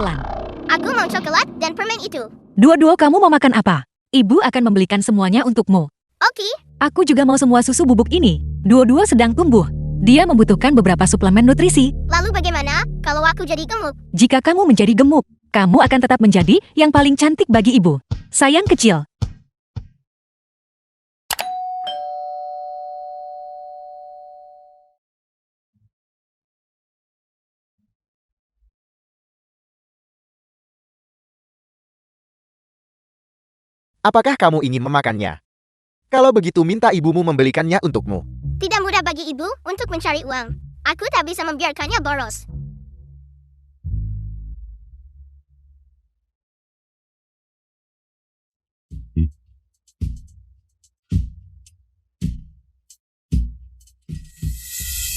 pelan-pelan. Aku mau coklat dan permen itu. Duo-duo kamu mau makan apa? Ibu akan membelikan semuanya untukmu. Oke. Aku juga mau semua susu bubuk ini. Duo-duo sedang tumbuh. Dia membutuhkan beberapa suplemen nutrisi. Lalu bagaimana kalau aku jadi gemuk? Jika kamu menjadi gemuk, kamu akan tetap menjadi yang paling cantik bagi ibu. Sayang kecil. Apakah kamu ingin memakannya? Kalau begitu minta ibumu membelikannya untukmu. Tidak mudah bagi ibu untuk mencari uang. Aku tak bisa membiarkannya boros.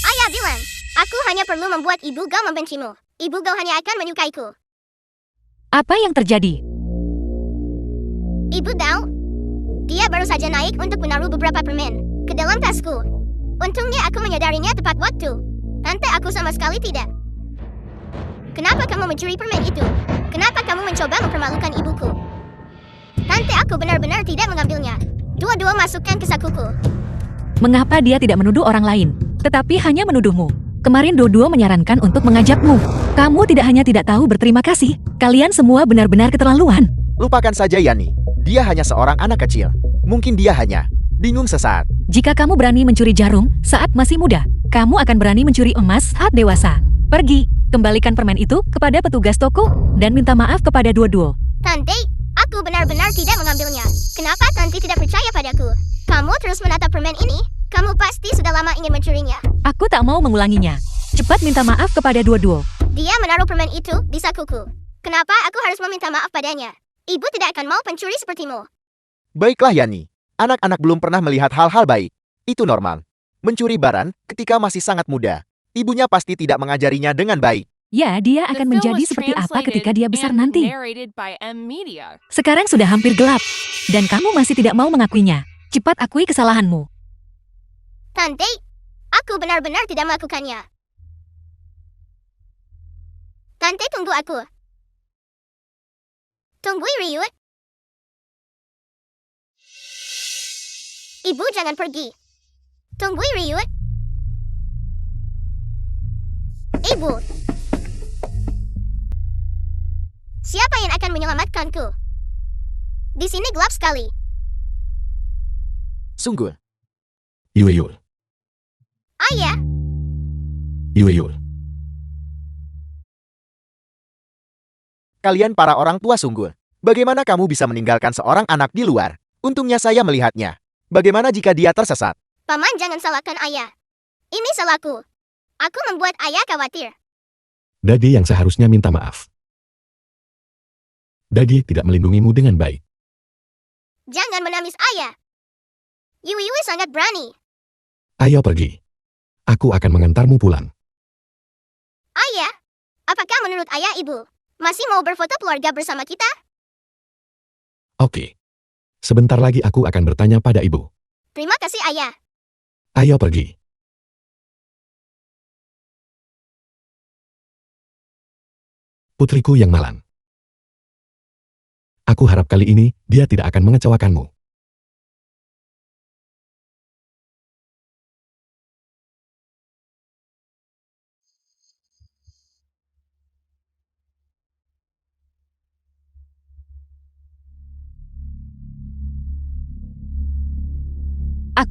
Ayah bilang, aku hanya perlu membuat ibu kau membencimu. Ibu kau hanya akan menyukaiku. Apa yang terjadi? Ibu tahu? Dia baru saja naik untuk menaruh beberapa permen ke dalam tasku. Untungnya aku menyadarinya tepat waktu. Tante, aku sama sekali tidak. Kenapa kamu mencuri permen itu? Kenapa kamu mencoba mempermalukan ibuku? Tante, aku benar-benar tidak mengambilnya. Dua-dua masukkan ke sakuku. Mengapa dia tidak menuduh orang lain, tetapi hanya menuduhmu? Kemarin Duo-duo menyarankan untuk mengajakmu. Kamu tidak hanya tidak tahu berterima kasih, kalian semua benar-benar keterlaluan. Lupakan saja Yani. Dia hanya seorang anak kecil. Mungkin dia hanya bingung sesaat. Jika kamu berani mencuri jarum saat masih muda, kamu akan berani mencuri emas saat dewasa. Pergi, kembalikan permen itu kepada petugas toko, dan minta maaf kepada Duo-duo. Tante, aku benar-benar tidak mengambilnya. Kenapa Tante tidak percaya padaku? Kamu terus menatap permen ini? Kamu pasti sudah lama ingin mencurinya. Aku tak mau mengulanginya. Cepat minta maaf kepada Duo-duo. Dia menaruh permen itu di sakuku. Kenapa aku harus meminta maaf padanya? Ibu tidak akan mau pencuri sepertimu. Baiklah Yani. Anak-anak belum pernah melihat hal-hal baik. Itu normal. Mencuri barang ketika masih sangat muda. Ibunya pasti tidak mengajarinya dengan baik. Ya, dia akan menjadi seperti apa ketika dia besar nanti. Sekarang sudah hampir gelap, dan kamu masih tidak mau mengakuinya. Cepat akui kesalahanmu. Tante, aku benar-benar tidak melakukannya. Tante, tunggu aku. Tunggu, Ryut. Ibu jangan pergi. Tunggu, Ryut. Ibu. Siapa yang akan menyelamatkanku? Di sini gelap sekali. Sungguh. Yul. Ayah, Yul. Kalian para orang tua sungguh. Bagaimana kamu bisa meninggalkan seorang anak di luar? Untungnya saya melihatnya. Bagaimana jika dia tersesat? Paman jangan salahkan ayah. Ini salahku. Aku membuat ayah khawatir. Daddy yang seharusnya minta maaf. Daddy tidak melindungimu dengan baik. Jangan menangis ayah. Yui sangat berani. Ayo pergi. Aku akan mengantarmu pulang. Ayah, apakah menurut ayah ibu masih mau berfoto keluarga bersama kita? Oke. Sebentar lagi aku akan bertanya pada ibu. Terima kasih ayah. Ayo pergi. Putriku yang malang. Aku harap kali ini dia tidak akan mengecewakanmu.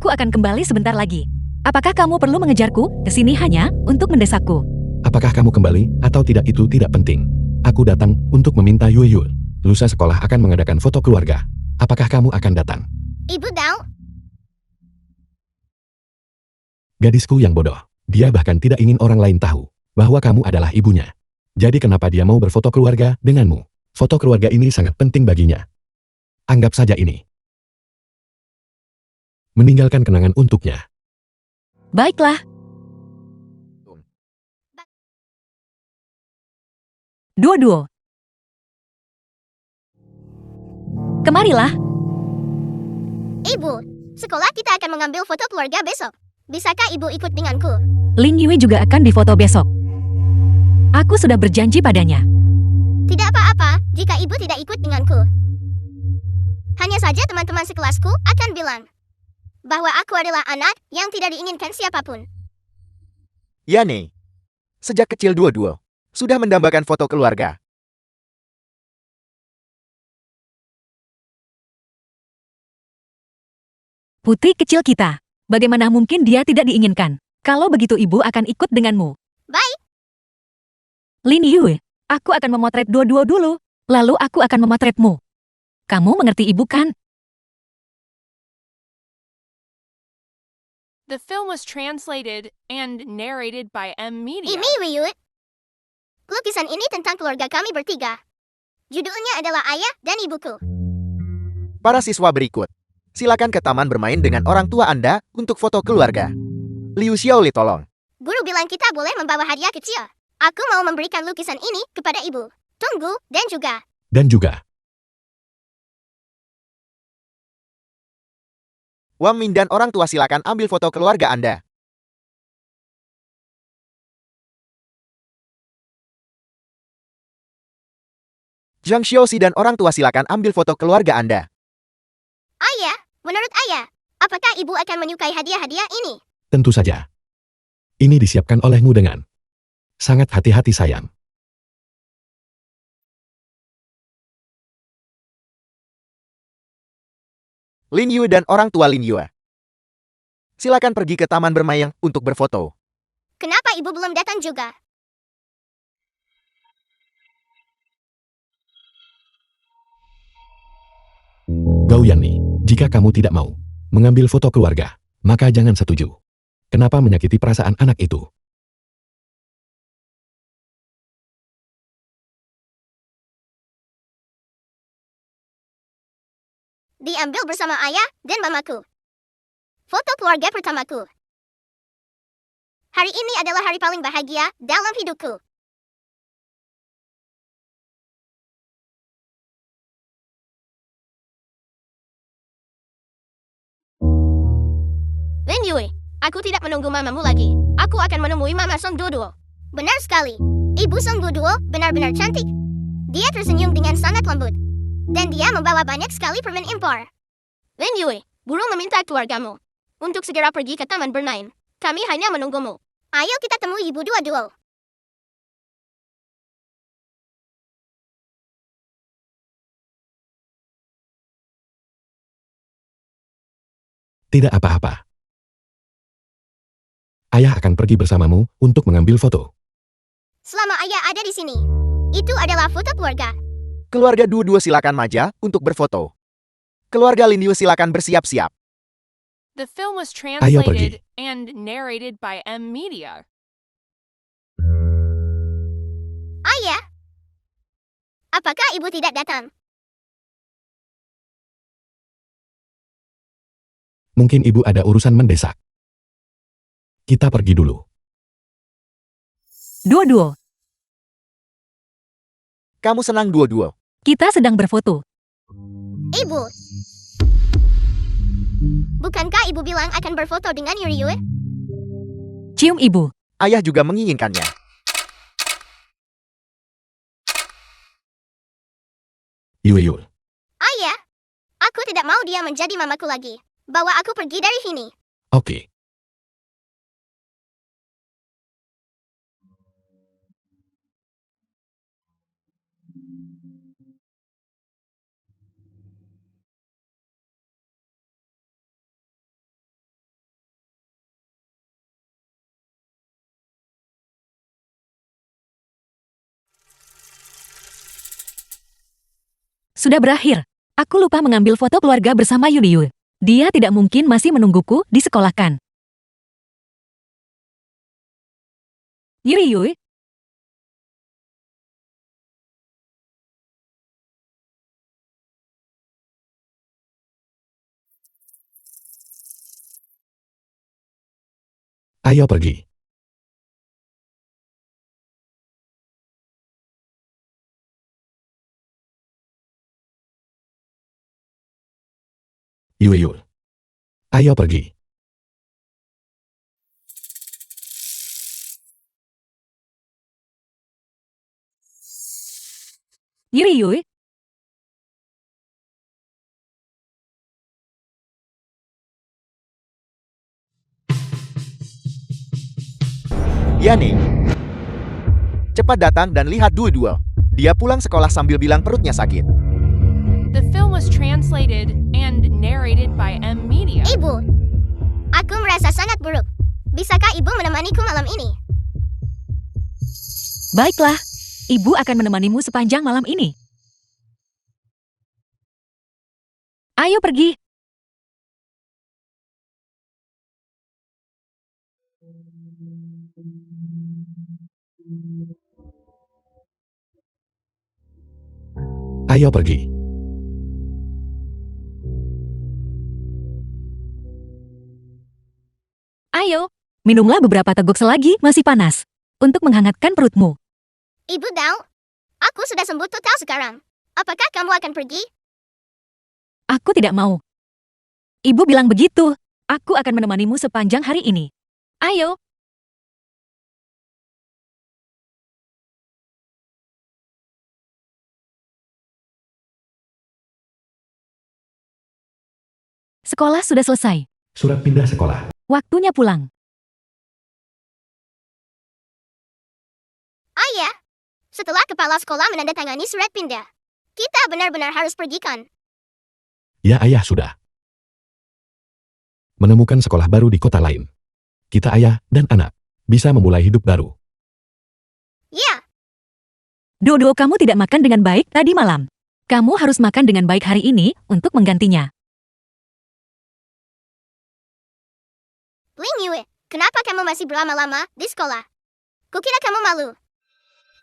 Aku akan kembali sebentar lagi. Apakah kamu perlu mengejarku ke sini hanya untuk mendesakku? Apakah kamu kembali atau tidak itu tidak penting. Aku datang untuk meminta Yul. Lusa sekolah akan mengadakan foto keluarga. Apakah kamu akan datang? Ibu tahu? Gadisku yang bodoh. Dia bahkan tidak ingin orang lain tahu bahwa kamu adalah ibunya. Jadi kenapa dia mau berfoto keluarga denganmu? Foto keluarga ini sangat penting baginya. Anggap saja ini. Meninggalkan kenangan untuknya. Baiklah. Duo-duo. Kemarilah. Ibu, sekolah kita akan mengambil foto keluarga besok. Bisakah ibu ikut denganku? Ling Yui juga akan difoto besok. Aku sudah berjanji padanya. Tidak apa-apa jika ibu tidak ikut denganku. Hanya saja teman-teman sekelasku akan bilang bahwa aku adalah anak yang tidak diinginkan siapapun. Yane. Sejak kecil dua-dua sudah mendambakan foto keluarga. Putri kecil kita. Bagaimana mungkin dia tidak diinginkan? Kalau begitu ibu akan ikut denganmu. Baik, Lin Yue, aku akan memotret dua-dua dulu. Lalu aku akan memotretmu. Kamu mengerti ibu kan? The film was translated and narrated by M. Media. ini Wiyut. Lukisan ini tentang keluarga kami bertiga. Judulnya adalah Ayah dan Ibuku. Para siswa berikut. Silakan ke taman bermain dengan orang tua Anda untuk foto keluarga. Liu Xiaoli tolong. Guru bilang kita boleh membawa hadiah kecil. Aku mau memberikan lukisan ini kepada ibu. Tunggu, Dan juga, Wang Min dan orang tua silakan ambil foto keluarga Anda. Zhang Xiaoxi dan orang tua silakan ambil foto keluarga Anda. Ayah, menurut Ayah, apakah ibu akan menyukai hadiah-hadiah ini? tentu saja. Ini disiapkan olehmu dengan sangat hati-hati sayang. Lin Yue dan orang tua Lin Yue. Silakan pergi ke taman bermain untuk berfoto. Kenapa ibu belum datang juga? Gao Yanni, jika kamu tidak mau mengambil foto keluarga, maka jangan setuju. Kenapa menyakiti perasaan anak itu? Diambil bersama ayah dan mamaku. Foto keluarga pertamaku. Hari ini adalah hari paling bahagia dalam hidupku. Lin Yue, aku tidak menunggu mamamu lagi. Aku akan menemui Mama Song Duo. Benar sekali. Ibu Song Duo benar-benar cantik. Dia tersenyum dengan sangat lembut. Dan dia membawa banyak sekali permen impor. Lin Yue, burung meminta keluargamu untuk segera pergi ke taman bermain. Kami hanya menunggumu. Ayo kita temui Ibu Duo. Tidak apa-apa. Ayah akan pergi bersamamu untuk mengambil foto. Selama ayah ada di sini, itu adalah foto keluarga. Keluarga Duo silakan maja untuk berfoto. Keluarga Lin Yue silakan bersiap-siap. The film was Ayo pergi. translated and narrated by M. Media. Ayah, apakah ibu tidak datang? Mungkin ibu ada urusan mendesak. Kita pergi dulu. Duo-duo, Kamu senang Duo. kita sedang berfoto. Ibu. Bukankah ibu bilang akan berfoto dengan Yue? Cium ibu. Ayah juga menginginkannya. Yue. Ayah, aku tidak mau dia menjadi mamaku lagi. Bawa aku pergi dari sini. Oke. Sudah berakhir. Aku lupa mengambil foto keluarga bersama Yue. Dia tidak mungkin masih menungguku di sekolah kan? Yue, Ayo pergi. Yue. Ayo pergi. Yuri Yui, Yani, cepat datang dan lihat Duo. Dia pulang sekolah sambil bilang perutnya sakit. The film was translated and narrated by M Media. Ibu, aku merasa sangat buruk. Bisakah ibu menemaniku malam ini? baiklah. Ibu akan menemanimu sepanjang malam ini. Ayo pergi. Ayo pergi. Ayo, minumlah beberapa teguk selagi masih panas. Untuk menghangatkan perutmu. Ibu tahu, aku sudah sembuh total sekarang. Apakah kamu akan pergi? Aku tidak mau. Ibu bilang begitu. Aku akan menemanimu sepanjang hari ini. Ayo. Sekolah sudah selesai. Surat pindah sekolah. Waktunya pulang. Ayah, setelah kepala sekolah menandatangani surat pindah, kita benar-benar harus pergi kan? Ya ayah sudah. Menemukan sekolah baru di kota lain. Kita ayah dan anak bisa memulai hidup baru. Ya, Dodo, kamu tidak makan dengan baik tadi malam. Kamu harus makan dengan baik hari ini untuk menggantinya. Ling Yue, kenapa kamu masih berlama-lama di sekolah? Kukira kamu malu.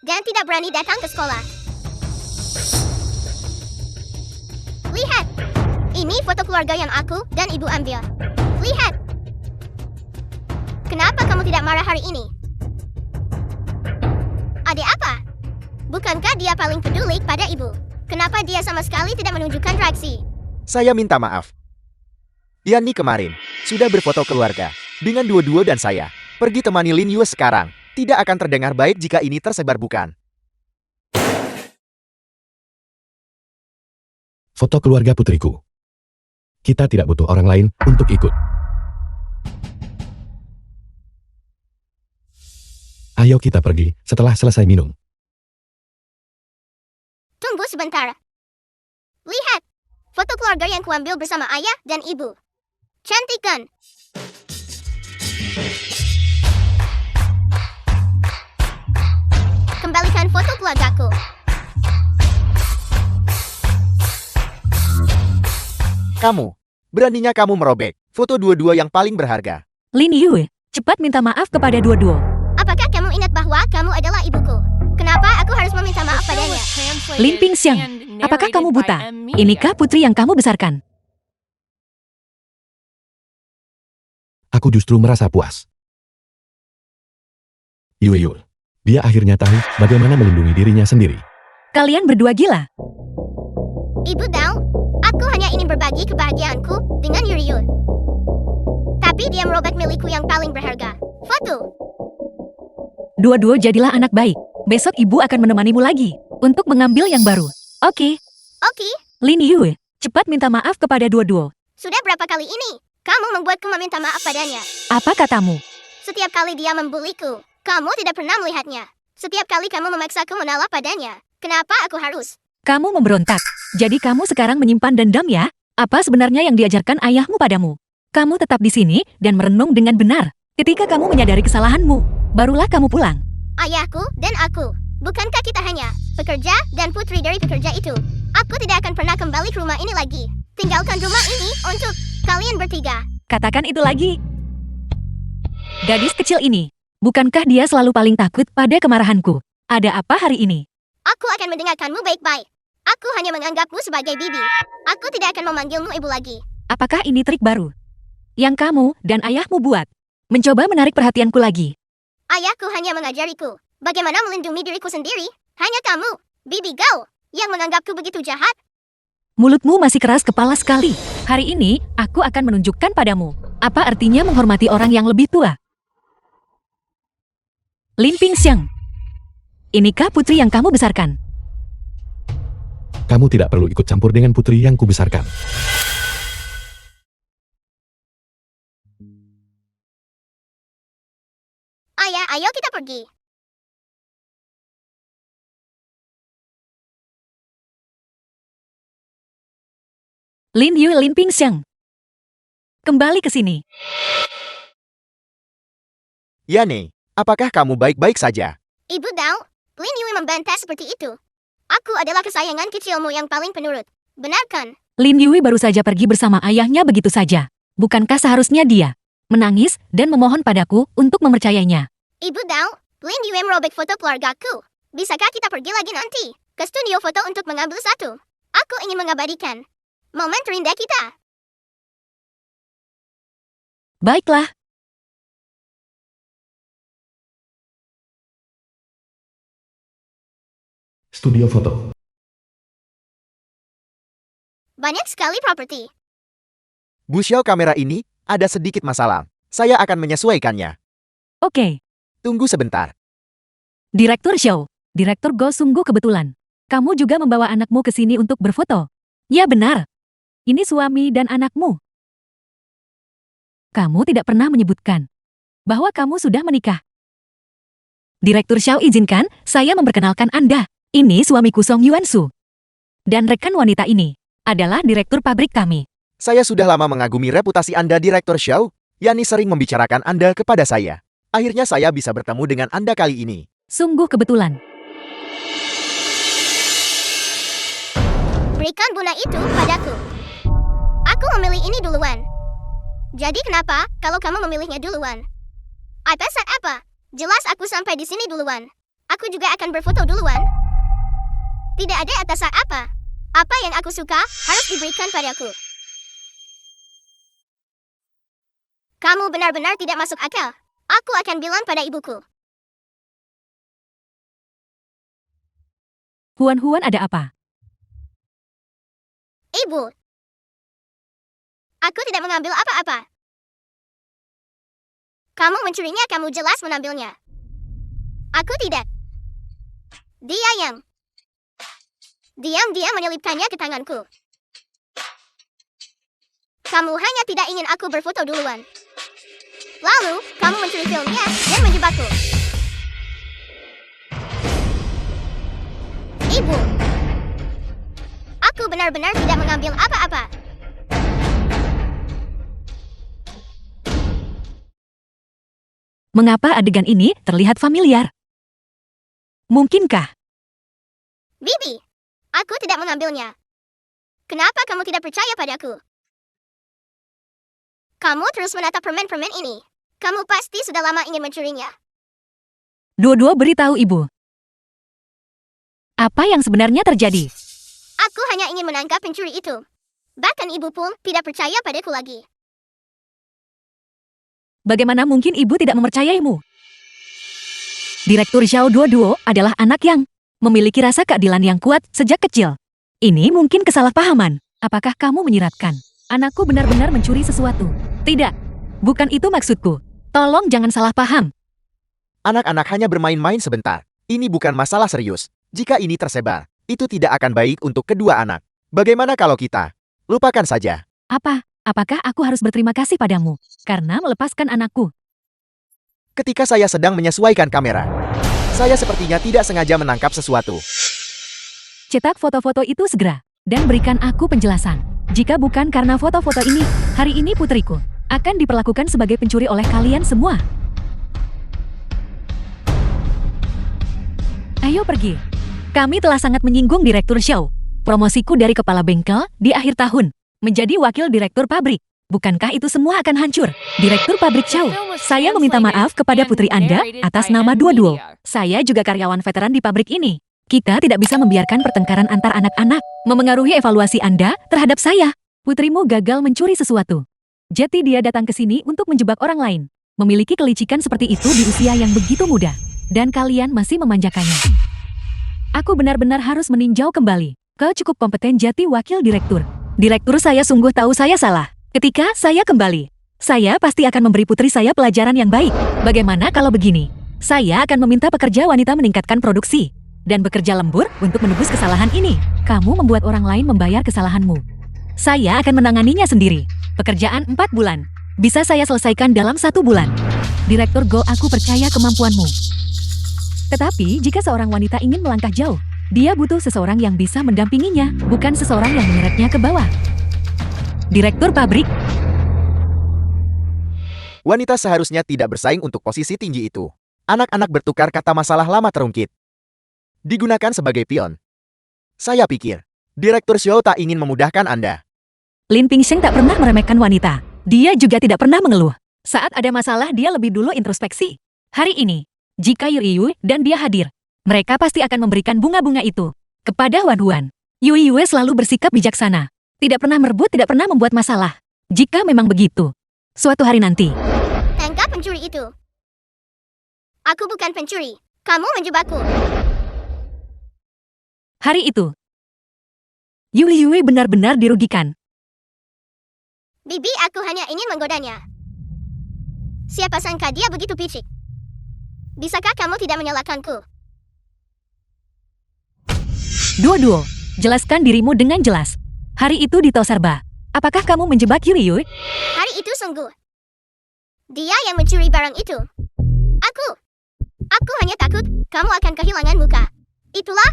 Dan tidak berani datang ke sekolah. Lihat, ini foto keluarga yang aku dan ibu ambil. Lihat. Kenapa kamu tidak marah hari ini? Ada apa? Bukankah dia paling peduli pada ibu? Kenapa dia sama sekali tidak menunjukkan reaksi? Saya minta maaf. Yani kemarin sudah berfoto keluarga dengan Duo dan saya. Pergi temani Lin Yue sekarang. Tidak akan terdengar baik jika ini tersebar, bukan? Foto keluarga putriku. Kita tidak butuh orang lain untuk ikut. Ayo kita pergi setelah selesai minum. Tunggu sebentar. Lihat, foto keluarga yang kuambil bersama ayah dan ibu. Cantik kan? Kembalikan foto keluargaku. Kamu, beraninya kamu merobek foto Duo yang paling berharga. Lin Yue, cepat minta maaf kepada Duo. Apakah kamu ingat bahwa kamu adalah ibuku? Kenapa aku harus meminta The maaf film padanya? was translated Lin Pingxiang, and apakah kamu narrated buta? by M Media. Inikah putri yang kamu besarkan? Aku justru merasa puas. Yue, dia akhirnya tahu bagaimana melindungi dirinya sendiri. Kalian berdua gila. Ibu tahu, aku hanya ingin berbagi kebahagiaanku dengan Yuriyu. Tapi dia merobek milikku yang paling berharga. Foto. Duo jadilah anak baik. Besok ibu akan menemanimu lagi untuk mengambil yang baru. Oke, Oke, Lin Yue, cepat minta maaf kepada Duo. sudah berapa kali ini kamu membuatku meminta maaf padanya? Apa katamu? Setiap kali dia membuliku, kamu tidak pernah melihatnya. Setiap kali kamu memaksaku mengalah padanya. Kenapa aku harus? Kamu memberontak. Jadi kamu sekarang menyimpan dendam ya? Apa sebenarnya yang diajarkan ayahmu padamu? Kamu tetap di sini dan merenung dengan benar. Ketika kamu menyadari kesalahanmu, barulah kamu pulang. Ayahku dan aku. Bukankah kita hanya pekerja dan putri dari pekerja itu? Aku tidak akan pernah kembali ke rumah ini lagi. Tinggalkan rumah ini untuk kalian bertiga. Katakan itu lagi. Gadis kecil ini, bukankah dia selalu paling takut pada kemarahanku? Ada apa hari ini? Aku akan mendengarkanmu baik-baik. Aku hanya menganggapmu sebagai bibi. Aku tidak akan memanggilmu ibu lagi. Apakah ini trik baru yang kamu dan ayahmu buat? Mencoba menarik perhatianku lagi. Ayahku hanya mengajariku bagaimana melindungi diriku sendiri. Hanya kamu, bibi Gao, yang menganggapku begitu jahat. Mulutmu masih keras kepala sekali. Hari ini, aku akan menunjukkan padamu apa artinya menghormati orang yang lebih tua. Lin Pingxiang, inikah putri yang kamu besarkan? Kamu tidak perlu ikut campur dengan putri yang kubesarkan. Ayah, ayo kita pergi. Lin Yu Lin Pingxiang. Kembali ke sini. Yane, apakah kamu baik-baik saja? Ibu tahu, Lin Yui membantah seperti itu. Aku adalah kesayangan kecilmu yang paling penurut. Benar kan? Lin Yui baru saja pergi bersama ayahnya begitu saja. Bukankah seharusnya dia menangis dan memohon padaku untuk mempercayainya? Ibu tahu, Lin Yui merobek foto keluargaku. Bisakah kita pergi lagi nanti ke studio foto untuk mengambil satu? Aku ingin mengabadikan momen terindah kita. Baiklah. Studio foto. Banyak sekali properti. Bu Xiao, kamera ini ada sedikit masalah. Saya akan menyesuaikannya. Oke. Tunggu sebentar. Direktur Xiao. Direktur Go, sungguh kebetulan. Kamu juga membawa anakmu ke sini untuk berfoto. Ya benar. Ini suami dan anakmu. Kamu tidak pernah menyebutkan bahwa kamu sudah menikah. Direktur Xiao, izinkan saya memperkenalkan Anda. Ini suamiku Song Yuansu. Dan rekan wanita ini adalah direktur pabrik kami. Saya sudah lama mengagumi reputasi Anda, Direktur Xiao. Yani sering membicarakan Anda kepada saya. Akhirnya saya bisa bertemu dengan Anda kali ini. Sungguh kebetulan. Berikan bunga itu padaku. Aku memilih ini duluan. Jadi kenapa kalau kamu memilihnya duluan? iPad set apa? Jelas aku sampai di sini duluan. Aku juga akan berfoto duluan. Tidak ada atasan apa. Apa yang aku suka harus diberikan padaku. Kamu benar-benar tidak masuk akal. Aku akan bilang pada ibuku. Huan-Huan, ada apa? Ibu. Aku tidak mengambil apa-apa. Kamu mencurinya, kamu jelas menambilnya. Aku tidak. Dia yang diam-diam menyelipkannya ke tanganku. Kamu hanya tidak ingin aku berfoto duluan. Lalu, kamu mencuri filmnya dan menjebakku. Ibu. Aku benar-benar tidak mengambil apa-apa. Mengapa adegan ini terlihat familiar? Mungkinkah? Bibi, aku tidak mengambilnya. Kenapa kamu tidak percaya padaku? Kamu terus menatap permen-permen ini. Kamu pasti sudah lama ingin mencurinya. Dua-dua beritahu ibu. Apa yang sebenarnya terjadi? Aku hanya ingin menangkap pencuri itu. Bahkan ibu pun tidak percaya padaku lagi. Bagaimana mungkin ibu tidak mempercayaimu? Direktur Xiao Duo adalah anak yang memiliki rasa keadilan yang kuat sejak kecil. Ini mungkin kesalahpahaman. Apakah kamu menyiratkan anakku benar-benar mencuri sesuatu? Tidak. Bukan itu maksudku. Tolong jangan salah paham. Anak-anak hanya bermain-main sebentar. Ini bukan masalah serius. Jika ini tersebar, itu tidak akan baik untuk kedua anak. Bagaimana kalau kita lupakan saja? Apakah aku harus berterima kasih padamu karena melepaskan anakku? Ketika saya sedang menyesuaikan kamera, saya sepertinya tidak sengaja menangkap sesuatu. Cetak foto-foto itu segera dan berikan aku penjelasan. Jika bukan karena foto-foto ini, hari ini putriku akan diperlakukan sebagai pencuri oleh kalian semua. Ayo pergi. Kami telah sangat menyinggung Direktur Xiao. Promosiku dari kepala bengkel di akhir tahun menjadi wakil direktur pabrik. Bukankah itu semua akan hancur? Direktur pabrik Xiao, saya meminta maaf kepada putri Anda atas nama Duo. Saya juga karyawan veteran di pabrik ini. Kita tidak bisa membiarkan pertengkaran antar anak-anak memengaruhi evaluasi Anda terhadap saya. Putrimu gagal mencuri sesuatu. Jadi dia datang ke sini untuk menjebak orang lain. Memiliki kelicikan seperti itu di usia yang begitu muda. Dan kalian masih memanjakannya. Aku benar-benar harus meninjau kembali. Kau cukup kompeten jadi wakil direktur. Direktur, saya sungguh tahu saya salah. Ketika saya kembali, saya pasti akan memberi putri saya pelajaran yang baik. Bagaimana kalau begini? Saya akan meminta pekerja wanita meningkatkan produksi dan bekerja lembur untuk menebus kesalahan ini. Kamu membuat orang lain membayar kesalahanmu. Saya akan menanganinya sendiri. Pekerjaan 4 bulan. Bisa saya selesaikan dalam 1 bulan. Direktur Go, aku percaya kemampuanmu. Tetapi jika seorang wanita ingin melangkah jauh, dia butuh seseorang yang bisa mendampinginya, bukan seseorang yang menyeretnya ke bawah. Direktur pabrik. Wanita seharusnya tidak bersaing untuk posisi tinggi itu. Anak-anak bertukar kata masalah lama terungkit. Digunakan sebagai pion. Saya pikir, Direktur Xiao tak ingin memudahkan Anda. Lin Pingsheng tak pernah meremehkan wanita. Dia juga tidak pernah mengeluh. Saat ada masalah, dia lebih dulu introspeksi. Hari ini, jika Yui dan dia hadir, mereka pasti akan memberikan bunga-bunga itu kepada Wan Huan. Yui selalu bersikap bijaksana. Tidak pernah merebut, tidak pernah membuat masalah. Jika memang begitu, suatu hari nanti. Tangkap pencuri itu. Aku bukan pencuri. Kamu menjebakku. Hari itu, Yui benar-benar dirugikan. Bibi, aku hanya ingin menggodanya. Siapa sangka dia begitu picik. Bisakah kamu tidak menyalahkanku? Duo, jelaskan dirimu dengan jelas. Hari itu di Tosarba, apakah kamu menjebak Yui? Hari itu sungguh. Dia yang mencuri barang itu. Aku hanya takut kamu akan kehilangan muka. Itulah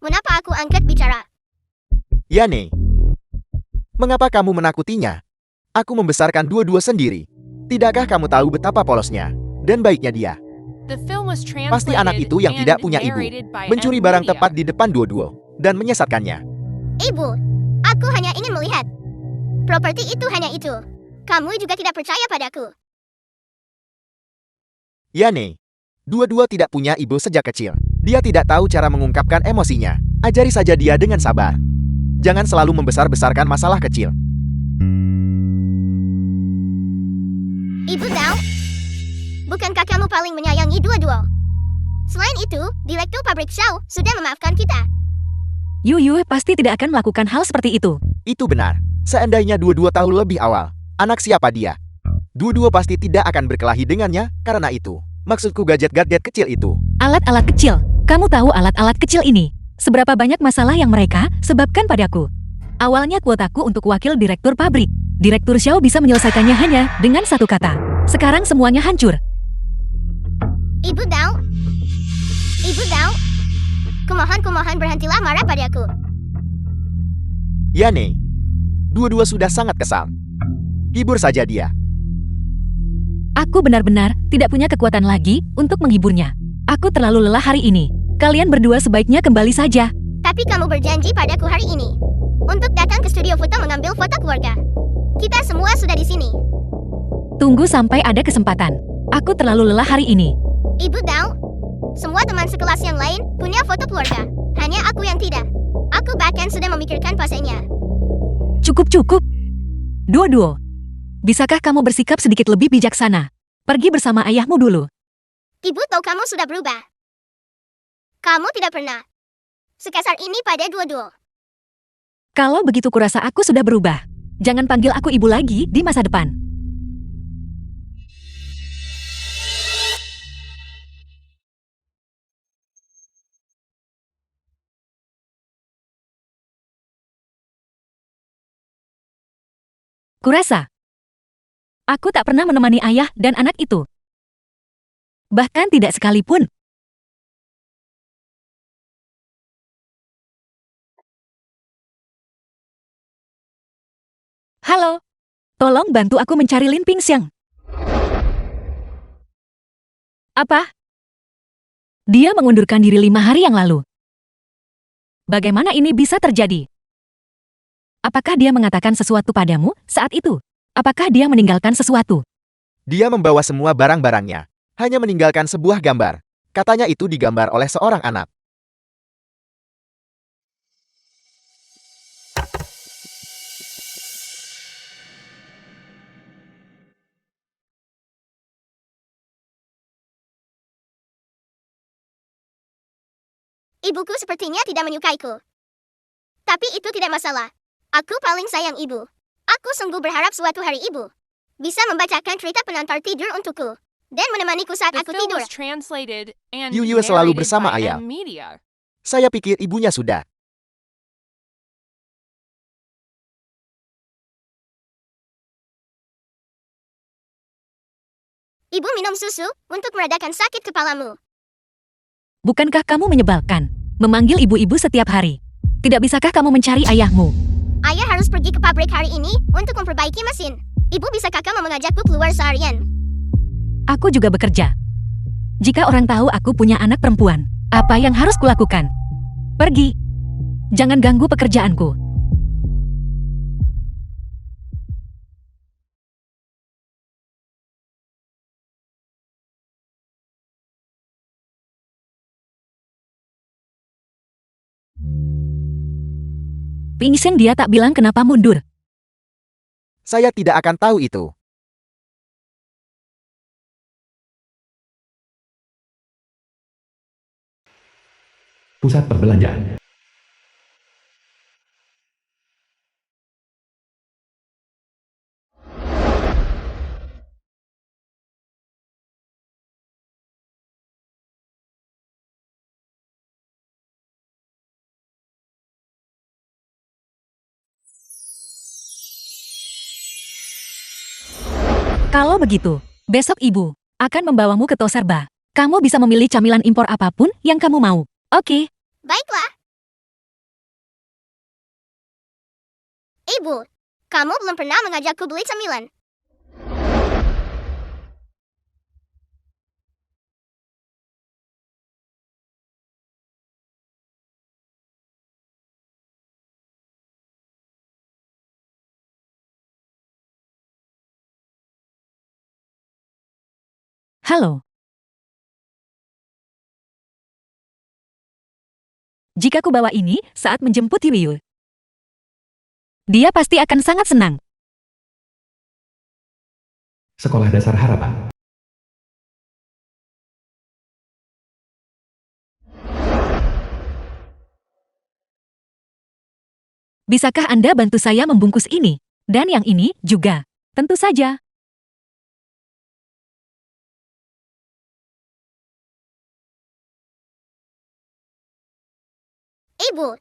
mengapa aku angkat bicara. Yane, mengapa kamu menakutinya? Aku membesarkan dua-dua sendiri. Tidakkah kamu tahu betapa polosnya dan baiknya dia? The film was Pasti anak translated itu yang and tidak punya ibu, narrated by mencuri M. barang Lydia. tepat di depan dua-dua dan menyesatkannya. Ibu, aku hanya ingin melihat. Properti itu hanya itu. Kamu juga tidak percaya padaku. Yane, dua-dua tidak punya ibu sejak kecil. Dia tidak tahu cara mengungkapkan emosinya. Ajari saja dia dengan sabar. Jangan selalu membesar-besarkan masalah kecil. Ibu tahu? Bukankah kamu paling menyayangi dua-dua? Selain itu, Direktur Pabrik Xiao sudah memaafkan kita. Yui pasti tidak akan melakukan hal seperti itu. Itu benar. Seandainya dua-dua tahu lebih awal, anak siapa dia? Dua-dua pasti tidak akan berkelahi dengannya karena itu. Maksudku gadget-gadget kecil itu. Alat-alat kecil. Kamu tahu alat-alat kecil ini? Seberapa banyak masalah yang mereka sebabkan padaku? Awalnya kuotaku untuk wakil direktur pabrik. Direktur Xiao bisa menyelesaikannya hanya dengan 1 kata. Sekarang semuanya hancur. Ibu tahu? Kumohon berhentilah marah padaku. Yane, dua-dua sudah sangat kesal. Hibur saja dia. Aku benar-benar tidak punya kekuatan lagi untuk menghiburnya. Aku terlalu lelah hari ini. Kalian berdua sebaiknya kembali saja. Tapi kamu berjanji padaku hari ini untuk datang ke studio foto mengambil foto keluarga. Kita semua sudah di sini. Tunggu sampai ada kesempatan. Aku terlalu lelah hari ini. Ibu tahu? Semua teman sekelas yang lain punya foto keluarga. Hanya aku yang tidak. Aku bahkan sudah memikirkan pasenya. Cukup. Duo. Bisakah kamu bersikap sedikit lebih bijaksana? Pergi bersama ayahmu dulu. Ibu tahu kamu sudah berubah. Kamu tidak pernah sekasar ini pada dua-dua. Kalau begitu kurasa aku sudah berubah. Jangan panggil aku ibu lagi di masa depan. Kurasa, aku tak pernah menemani ayah dan anak itu. Bahkan tidak sekalipun. Halo, tolong bantu aku mencari Lin Pingxiang. Apa? Dia mengundurkan diri 5 hari yang lalu. Bagaimana ini bisa terjadi? Apakah dia mengatakan sesuatu padamu saat itu? Apakah dia meninggalkan sesuatu? Dia membawa semua barang-barangnya. Hanya meninggalkan sebuah gambar. Katanya itu digambar oleh seorang anak. Ibuku sepertinya tidak menyukaiku. Tapi itu tidak masalah. Aku paling sayang ibu. Aku sungguh berharap suatu hari ibu bisa membacakan cerita pengantar tidur untukku. Dan menemaniku saat The aku film tidur. was translated and Yu Yue selalu narrated bersama by ayah. M Media. Saya pikir ibunya sudah. Ibu minum susu untuk meredakan sakit kepalamu. Bukankah kamu menyebalkan? Memanggil ibu-ibu setiap hari. Tidak bisakah kamu mencari ayahmu? Ayah harus pergi ke pabrik hari ini untuk memperbaiki mesin. Ibu bisakah kamu mengajakku keluar seharian? Aku juga bekerja. Jika orang tahu aku punya anak perempuan, apa yang harus kulakukan? Pergi. Jangan ganggu pekerjaanku. Vincent, dia tak bilang kenapa mundur. Saya tidak akan tahu itu. Pusat perbelanjaan. Kalau begitu, besok ibu akan membawamu ke Toserba. Kamu bisa memilih camilan impor apapun yang kamu mau. Oke, Baiklah. Ibu, kamu belum pernah mengajakku beli cemilan. halo. Jika ku bawa ini saat menjemput Yu, dia pasti akan sangat senang. Sekolah Dasar Harapan. Bisakah Anda bantu saya membungkus ini? Dan yang ini juga. Tentu saja. Ibu,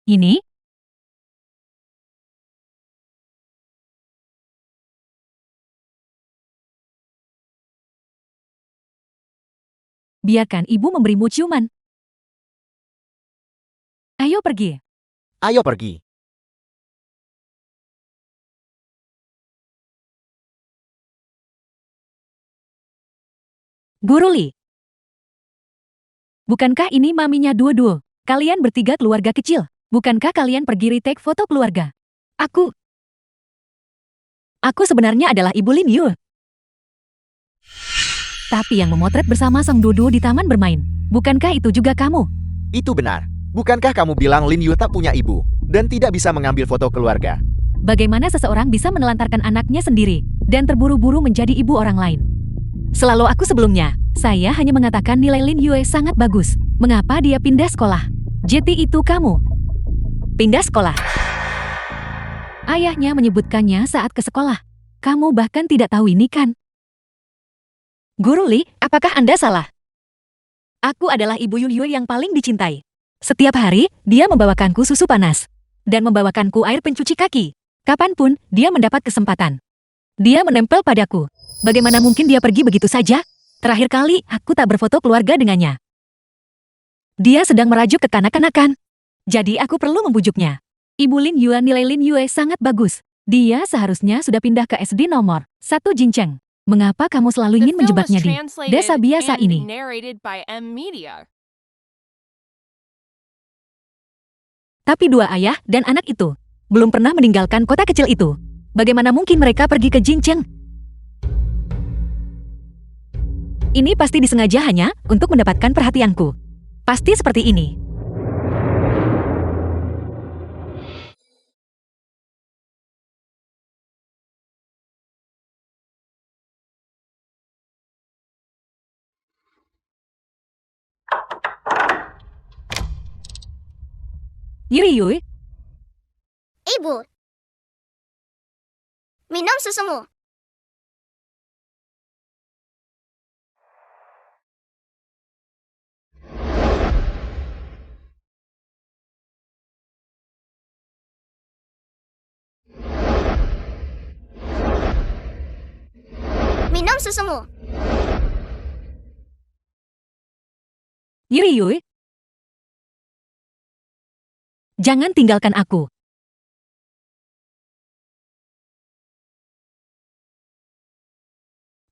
Ini? Biarkan ibu memberimu ciuman. Ayo pergi. Ayo pergi. Guru Li. Bukankah ini maminya Duo-Duo? Kalian bertiga keluarga kecil. Bukankah kalian pergi retake foto keluarga? Aku sebenarnya adalah Ibu Lin Yu. Tapi yang memotret bersama sang Duo-Duo di taman bermain. Bukankah itu juga kamu? Itu benar. Bukankah kamu bilang Lin Yu tak punya ibu dan tidak bisa mengambil foto keluarga? Bagaimana seseorang bisa menelantarkan anaknya sendiri dan terburu-buru menjadi ibu orang lain? Selalu aku sebelumnya, saya hanya mengatakan nilai Lin Yue sangat bagus. Mengapa dia pindah sekolah? Jadi itu kamu. Pindah sekolah. Ayahnya menyebutkannya saat ke sekolah. Kamu bahkan tidak tahu ini kan? Guru Li, apakah Anda salah? Aku adalah Ibu Yu Yue yang paling dicintai. Setiap hari, dia membawakanku susu panas. Dan membawakanku air pencuci kaki. Kapanpun, dia mendapat kesempatan. Dia menempel padaku. Bagaimana mungkin dia pergi begitu saja? Terakhir kali, aku tak berfoto keluarga dengannya. Dia sedang merajuk kekanak-kanakan. Jadi aku perlu membujuknya. Ibu Lin Yue, nilai Lin Yue sangat bagus. Dia seharusnya sudah pindah ke SD nomor 1 Jincheng. Mengapa kamu selalu The ingin film was menjebaknya di translated desa biasa and ini? narrated by M Media. Tapi dua ayah dan anak itu belum pernah meninggalkan kota kecil itu. Bagaimana mungkin mereka pergi ke Jincheng? Ini pasti disengaja hanya untuk mendapatkan perhatianku. Pasti seperti ini. Yuri Yui, Ibu. Minum susumu. Minum susumu. Yuri. Jangan tinggalkan aku.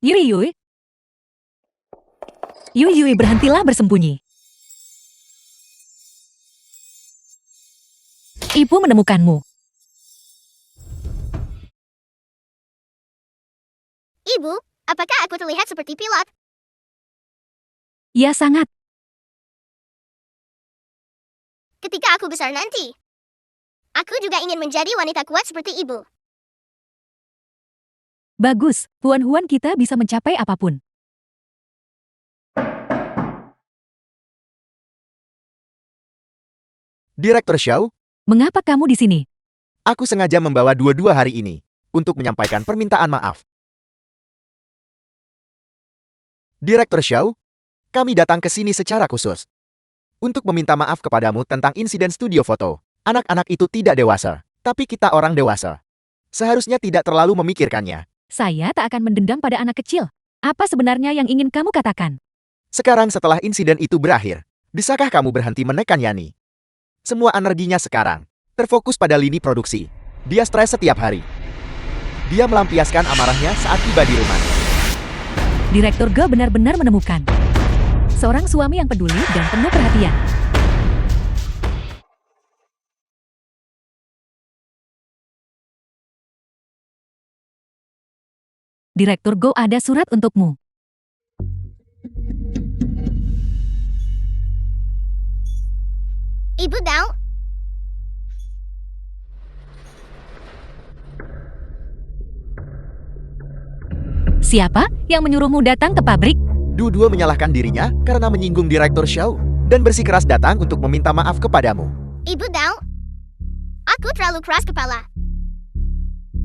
Yuri. Yui, berhentilah bersembunyi. Ibu menemukanmu. Ibu, apakah aku terlihat seperti pilot? Ya sangat. Ketika aku besar nanti, aku juga ingin menjadi wanita kuat seperti ibu. Bagus, Huan kita bisa mencapai apapun. Direktur Xiao, Mengapa kamu di sini? aku sengaja membawa dua-dua hari ini untuk menyampaikan permintaan maaf. Direktur Xiao, kami datang ke sini secara khusus untuk meminta maaf kepadamu tentang insiden studio foto. Anak-anak itu tidak dewasa, tapi kita orang dewasa. Seharusnya tidak terlalu memikirkannya. Saya tak akan mendendam pada anak kecil. Apa sebenarnya yang ingin kamu katakan? Sekarang setelah insiden itu berakhir, bisakah kamu berhenti menekan Yani? Semua energinya sekarang terfokus pada lini produksi. Dia stres setiap hari. Dia melampiaskan amarahnya saat tiba di rumah. Direktur Go benar-benar menemukan seorang suami yang peduli dan penuh perhatian. Direktur Go, ada surat untukmu. Ibu tahu? Siapa yang menyuruhmu datang ke pabrik? Du menyalahkan dirinya karena menyinggung Direktur Xiao dan bersikeras datang untuk meminta maaf kepadamu. Ibu tahu? Aku terlalu keras kepala.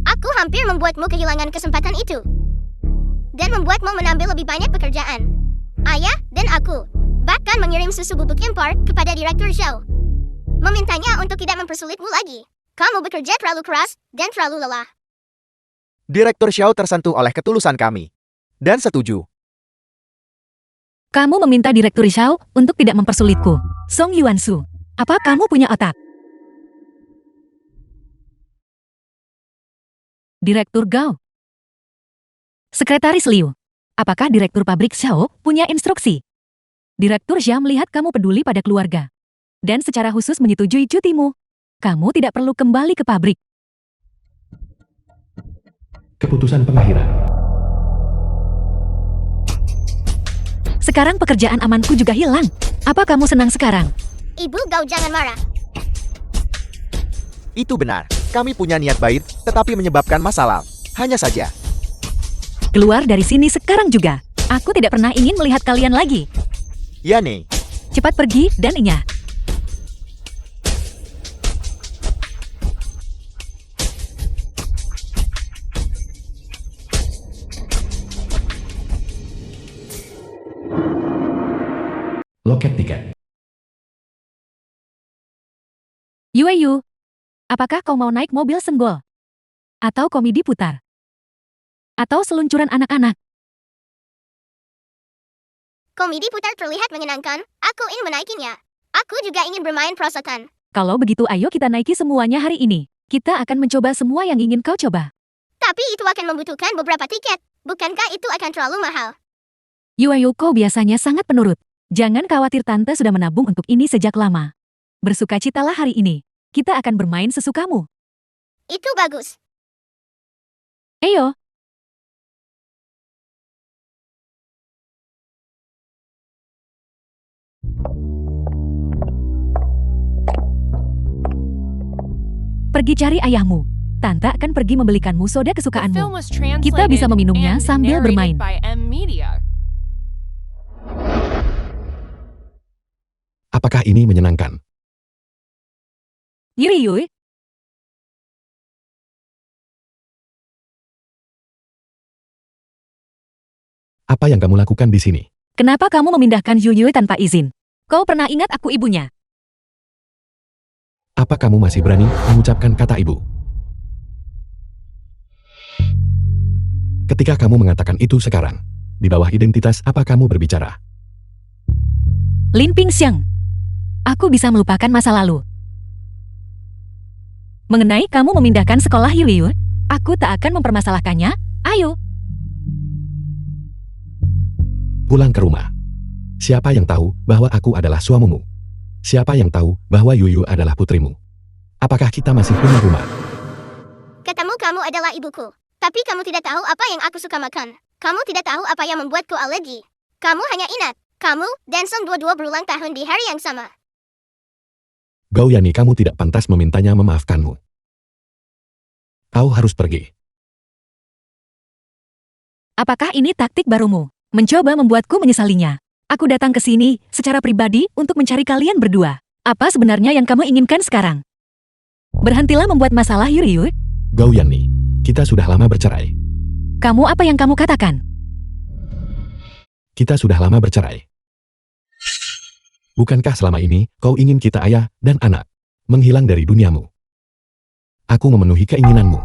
Aku hampir membuatmu kehilangan kesempatan itu. Dan membuatmu menambil lebih banyak pekerjaan. Ayah dan aku bahkan mengirim susu bubuk impor kepada Direktur Xiao, memintanya untuk tidak mempersulitmu lagi. Kamu bekerja terlalu keras dan terlalu lelah. Direktur Xiao tersentuh oleh ketulusan kami dan setuju. Kamu meminta Direktur Xiao untuk tidak mempersulitku. Song Yuansu, apa kamu punya otak? Direktur Gao. Sekretaris Liu, apakah Direktur Pabrik Xiao punya instruksi? Direktur Xiao melihat kamu peduli pada keluarga dan secara khusus menyetujui cutimu. Kamu tidak perlu kembali ke pabrik. Keputusan pengakhiran. Sekarang pekerjaan amanku juga hilang. Apa kamu senang sekarang? Ibu Gao, jangan marah. Itu benar. Kami punya niat baik, tetapi menyebabkan masalah. Hanya saja. Keluar dari sini sekarang juga. Aku tidak pernah ingin melihat kalian lagi. Yani, Cepat pergi dan inyah. Loket tiket. Yueyu, apakah kau mau naik mobil senggol? Atau komedi putar? Atau seluncuran anak-anak? Komedi putar terlihat menyenangkan. Aku ingin menaikinya. Aku juga ingin bermain prosotan. Kalau begitu ayo kita naiki semuanya hari ini. Kita akan mencoba semua yang ingin kau coba. Tapi itu akan membutuhkan beberapa tiket. Bukankah itu akan terlalu mahal? Yueyu, kau biasanya sangat penurut. Jangan khawatir, tante sudah menabung untuk ini sejak lama. Bersukacitalah hari ini. Kita akan bermain sesukamu. Itu bagus. Ayo. Pergi cari ayahmu. Tante akan pergi membelikanmu soda The kesukaanmu. film was translated Kita bisa meminumnya and sambil bermain. narrated by M Media. Apakah ini menyenangkan? Yuri, Apa yang kamu lakukan di sini? Kenapa kamu memindahkan Yuyu tanpa izin? Kau pernah ingat aku ibunya? Apa kamu masih berani mengucapkan kata ibu? Ketika kamu mengatakan itu sekarang, di bawah identitas apa kamu berbicara? Lin Pingxiang. Aku bisa melupakan masa lalu. Mengenai kamu memindahkan sekolah Yuyu, aku tak akan mempermasalahkannya. Ayo. Pulang ke rumah. Siapa yang tahu bahwa aku adalah suamimu? Siapa yang tahu bahwa Yuyu adalah putrimu? Apakah kita masih punya rumah? Katamu kamu adalah ibuku. Tapi kamu tidak tahu apa yang aku suka makan. Kamu tidak tahu apa yang membuatku alergi. Kamu hanya ingat, kamu dan Song dua-dua berulang tahun di hari yang sama. Gao Yani, kamu tidak pantas memintanya memaafkanmu. Kau harus pergi. Apakah ini taktik barumu? Mencoba membuatku menyesalinya. Aku datang ke sini secara pribadi untuk mencari kalian berdua. Apa sebenarnya yang kamu inginkan sekarang? Berhentilah membuat masalah, Yuyu. Gao Yani, kita sudah lama bercerai. Kamu apa yang kamu katakan? Kita sudah lama bercerai. Bukankah selama ini kau ingin kita ayah dan anak menghilang dari duniamu? Aku memenuhi keinginanmu.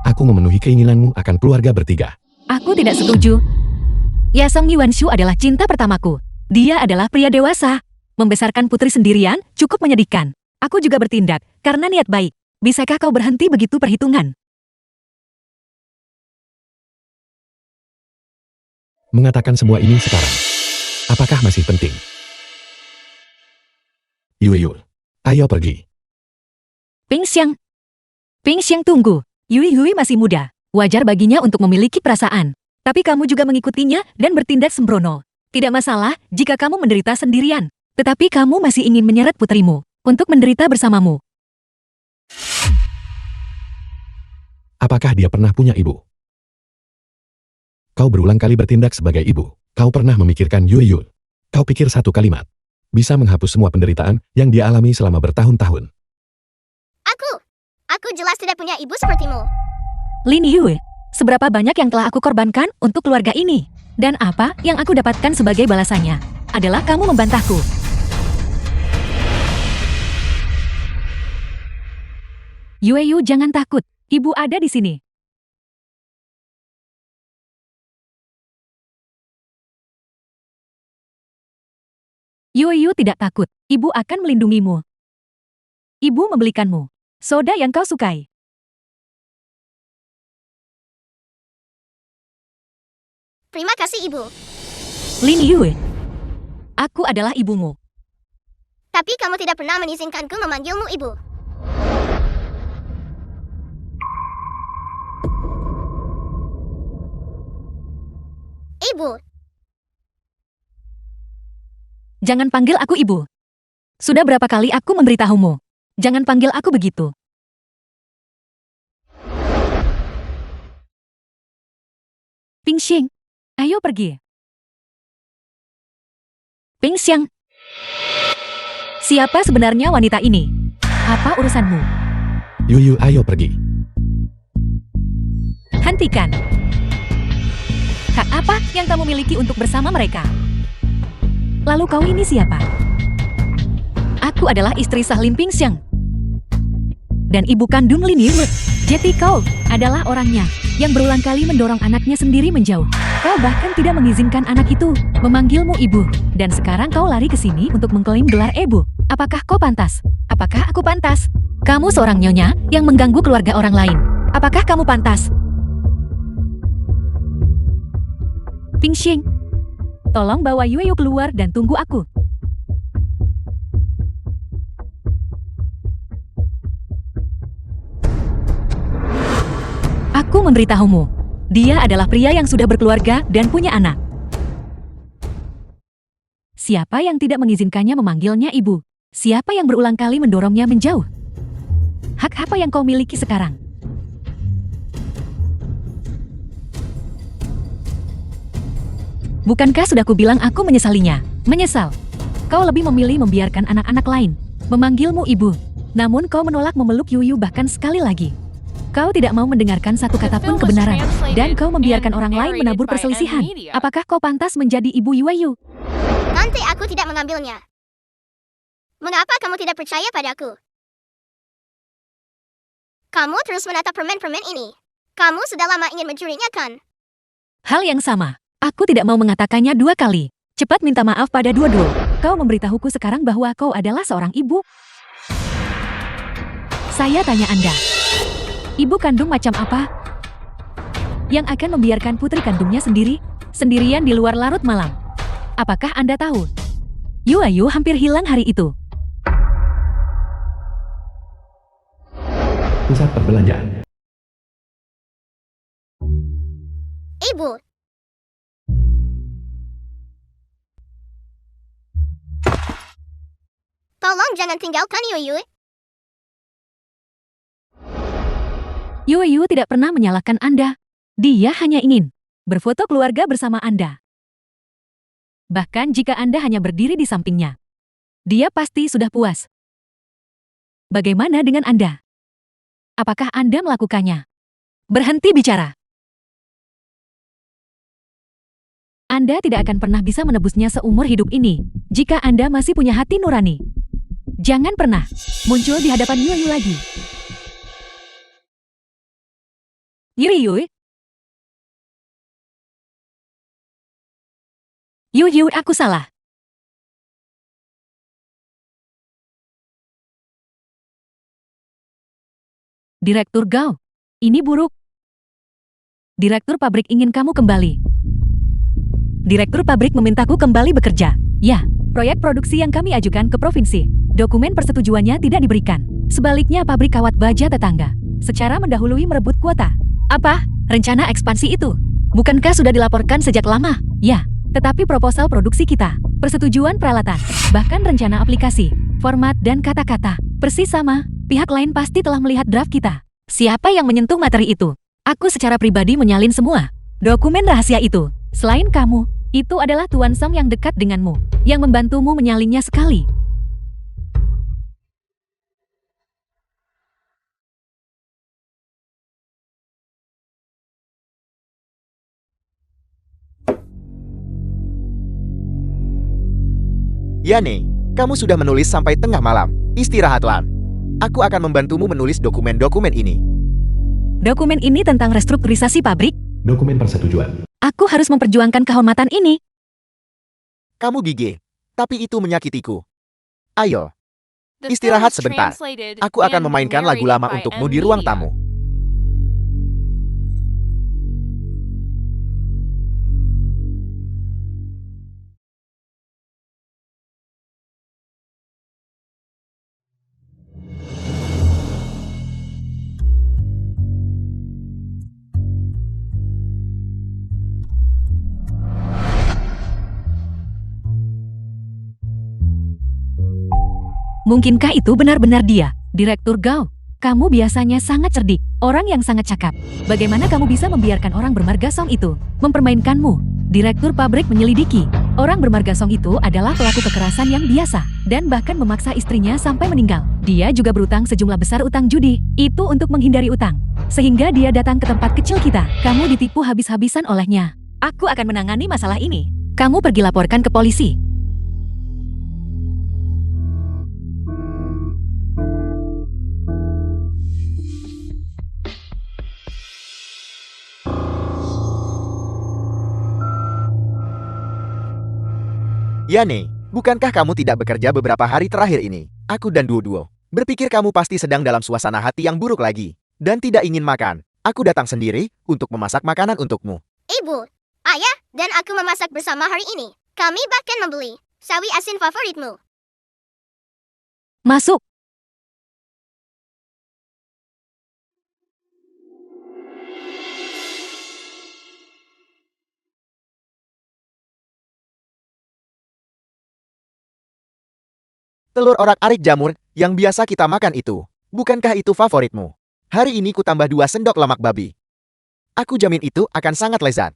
Aku memenuhi keinginanmu akan keluarga bertiga. Aku tidak setuju. Ya, Song Yuanshu adalah cinta pertamaku. Dia adalah pria dewasa. Membesarkan putri sendirian cukup menyedihkan. Aku juga bertindak karena niat baik. Bisakah kau berhenti begitu perhitungan? Mengatakan semua ini sekarang. Apakah masih penting? Yuyu, ayo pergi. Pingxiang. Pingxiang, tunggu. Yuyu masih muda. Wajar baginya untuk memiliki perasaan. Tapi kamu juga mengikutinya dan bertindak sembrono. Tidak masalah jika kamu menderita sendirian. Tetapi kamu masih ingin menyeret putrimu untuk menderita bersamamu. Apakah dia pernah punya ibu? Kau berulang kali bertindak sebagai ibu. Kau pernah memikirkan Yuyu? Kau pikir satu kalimat bisa menghapus semua penderitaan yang dia alami selama bertahun-tahun? Aku jelas tidak punya ibu sepertimu. Lin Yu, seberapa banyak yang telah aku korbankan untuk keluarga ini? Dan apa yang aku dapatkan sebagai balasannya? Adalah kamu membantahku. Yueyu, jangan takut. Ibu ada di sini. Yueyu tidak takut. Ibu akan melindungimu. Ibu membelikanmu soda yang kau sukai. Terima kasih, Ibu. Lin Yu, aku adalah ibumu. Tapi kamu tidak pernah mengizinkanku memanggilmu Ibu. Ibu. Jangan panggil aku ibu. Sudah berapa kali aku memberitahumu? Jangan panggil aku begitu. Pingxiang, ayo pergi. Pingxiang. Siapa sebenarnya wanita ini? Apa urusanmu? Yuyu, ayo pergi. Hentikan. Hak apa yang kamu miliki untuk bersama mereka? Lalu kau ini siapa? Aku adalah istri sah Lin Pingxiang. Dan ibu kandung Lin Yu. Jadi kau adalah orangnya yang berulang kali mendorong anaknya sendiri menjauh. Kau bahkan tidak mengizinkan anak itu memanggilmu ibu. Dan sekarang kau lari ke sini untuk mengklaim gelar ibu. Apakah kau pantas? Apakah aku pantas? Kamu seorang nyonya yang mengganggu keluarga orang lain. Apakah kamu pantas? Pingxiang, tolong bawa Yueyu keluar dan tunggu aku. Aku memberitahumu, dia adalah pria yang sudah berkeluarga dan punya anak. Siapa yang tidak mengizinkannya memanggilnya ibu? Siapa yang berulang kali mendorongnya menjauh? Hak apa yang kau miliki sekarang? Bukankah sudah kubilang aku menyesalinya? Menyesal. Kau lebih memilih membiarkan anak-anak lain memanggilmu ibu. Namun kau menolak memeluk Yuyu bahkan sekali lagi. Kau tidak mau mendengarkan satu The kata pun film was kebenaran, dan translated kau membiarkan and orang lain narrated menabur by perselisihan. N-Media. Apakah kau pantas menjadi ibu Yuayu? Nanti aku tidak mengambilnya. Mengapa kamu tidak percaya padaku? Kamu terus menatap permen-permen ini. Kamu sudah lama ingin mencurinya, kan? Hal yang sama. Aku tidak mau mengatakannya 2 kali. Cepat minta maaf pada Duo-Duo. Kau memberitahuku sekarang bahwa kau adalah seorang ibu. Saya tanya Anda. Ibu kandung macam apa? Yang akan membiarkan putri kandungnya sendirian di luar larut malam. Apakah Anda tahu? Yuayu hampir hilang hari itu. Pusat perbelanjaan. Ibu, tolong jangan tinggalkan Yuyu. Yuayu tidak pernah menyalahkan Anda. Dia hanya ingin berfoto keluarga bersama Anda. Bahkan jika Anda hanya berdiri di sampingnya, dia pasti sudah puas. Bagaimana dengan Anda? Apakah Anda melakukannya? Berhenti bicara. Anda tidak akan pernah bisa menebusnya seumur hidup ini jika Anda masih punya hati nurani. Jangan pernah muncul di hadapan Yuayu lagi. Yuyu. Yuyu, aku salah. Direktur Gao, ini buruk. Direktur pabrik ingin kamu kembali. Direktur pabrik memintaku kembali bekerja. Ya, proyek produksi yang kami ajukan ke provinsi. Dokumen persetujuannya tidak diberikan. Sebaliknya pabrik kawat baja tetangga secara mendahului merebut kuota. Apa? Rencana ekspansi itu? Bukankah sudah dilaporkan sejak lama? Ya, tetapi proposal produksi kita, persetujuan peralatan, bahkan rencana aplikasi, format dan kata-kata, persis sama. Pihak lain pasti telah melihat draft kita. Siapa yang menyentuh materi itu? Aku secara pribadi menyalin semua dokumen rahasia itu. Selain kamu, itu adalah Tuan Song yang dekat denganmu, yang membantumu menyalinnya sekali. Yane, kamu sudah menulis sampai tengah malam. Istirahatlah. Aku akan membantumu menulis dokumen-dokumen ini. Dokumen ini tentang restrukturisasi pabrik. Dokumen persetujuan. Aku harus memperjuangkan kehormatan ini. Kamu gigih, tapi itu menyakitiku. Ayo, The film istirahat was sebentar. translated Aku akan and memainkan lagu narrated lama by untukmu di ruang N-Media. tamu. Mungkinkah itu benar-benar dia, Direktur Gao? Kamu biasanya sangat cerdik, orang yang sangat cakap. Bagaimana kamu bisa membiarkan orang bermarga Song itu mempermainkanmu? Direktur pabrik menyelidiki. Orang bermarga Song itu adalah pelaku kekerasan yang biasa, dan bahkan memaksa istrinya sampai meninggal. Dia juga berutang sejumlah besar utang judi, itu untuk menghindari utang. Sehingga dia datang ke tempat kecil kita. Kamu ditipu habis-habisan olehnya. Aku akan menangani masalah ini. Kamu pergi laporkan ke polisi. Yane, bukankah kamu tidak bekerja beberapa hari terakhir ini? Aku dan Duo-Duo berpikir kamu pasti sedang dalam suasana hati yang buruk lagi dan tidak ingin makan. Aku datang sendiri untuk memasak makanan untukmu. Ibu, ayah, dan aku memasak bersama hari ini. Kami bahkan membeli sawi asin favoritmu. Masuk. Telur orak-arik jamur yang biasa kita makan itu. Bukankah itu favoritmu? Hari ini ku tambah 2 sendok lemak babi. Aku jamin itu akan sangat lezat.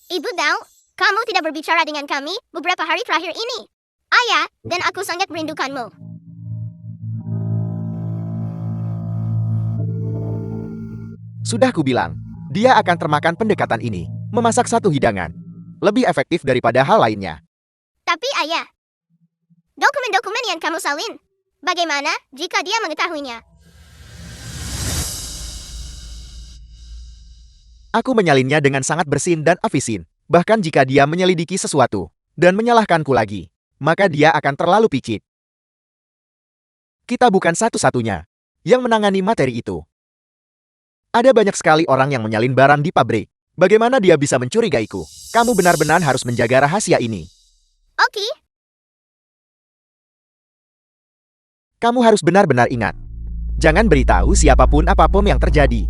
Ibu tahu, kamu tidak berbicara dengan kami beberapa hari terakhir ini. Ayah, dan aku sangat merindukanmu. Sudah kubilang, dia akan termakan pendekatan ini, memasak satu hidangan. Lebih efektif daripada hal lainnya. Tapi ayah, dokumen-dokumen yang kamu salin, bagaimana jika dia mengetahuinya? Aku menyalinnya dengan sangat bersin dan efisien. Bahkan jika dia menyelidiki sesuatu dan menyalahkanku lagi, maka dia akan terlalu picik. Kita bukan satu-satunya yang menangani materi itu. Ada banyak sekali orang yang menyalin barang di pabrik. Bagaimana dia bisa mencurigaiku? Kamu benar-benar harus menjaga rahasia ini. Oke, Kamu harus benar-benar ingat. Jangan beritahu siapapun apapun yang terjadi.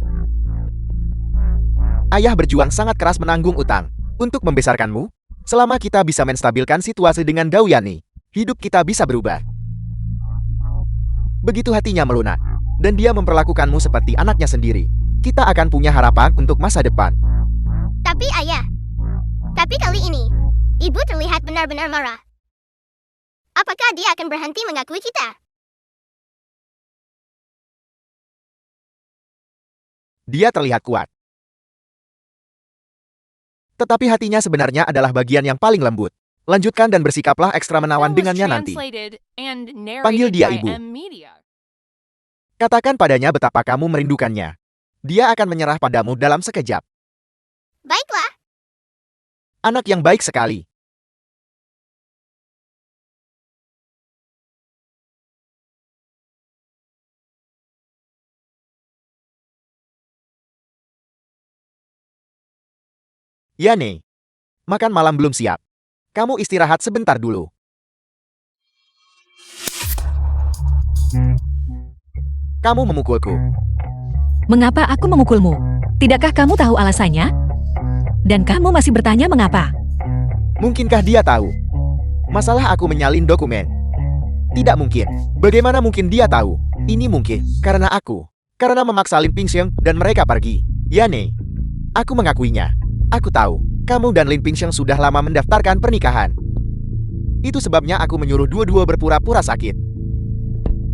Ayah berjuang sangat keras menanggung utang untuk membesarkanmu. Selama kita bisa menstabilkan situasi dengan Dauyani, hidup kita bisa berubah. Begitu hatinya melunak, dan dia memperlakukanmu seperti anaknya sendiri, kita akan punya harapan untuk masa depan. tapi ayah, tapi kali ini, ibu terlihat benar-benar marah. Apakah dia akan berhenti mengakui kita? Dia terlihat kuat. Tetapi hatinya sebenarnya adalah bagian yang paling lembut. Lanjutkan dan bersikaplah ekstra menawan Film was dengannya nanti. translated and Panggil narrated dia by ibu. M Media. Katakan padanya betapa kamu merindukannya. Dia akan menyerah padamu dalam sekejap. Baiklah, Anak yang baik sekali. Yane, makan malam belum siap. Kamu istirahat sebentar dulu. Kamu memukulku. Mengapa aku memukulmu? Tidakkah kamu tahu alasannya? Dan kamu masih bertanya mengapa? Mungkinkah dia tahu? Masalah aku menyalin dokumen. Tidak mungkin. Bagaimana mungkin dia tahu? Ini mungkin karena aku. Karena memaksa Lin Pingxiang dan mereka pergi. Yane, aku mengakuinya. Aku tahu, kamu dan Lin Pingxiang sudah lama mendaftarkan pernikahan. Itu sebabnya aku menyuruh dua-dua berpura-pura sakit.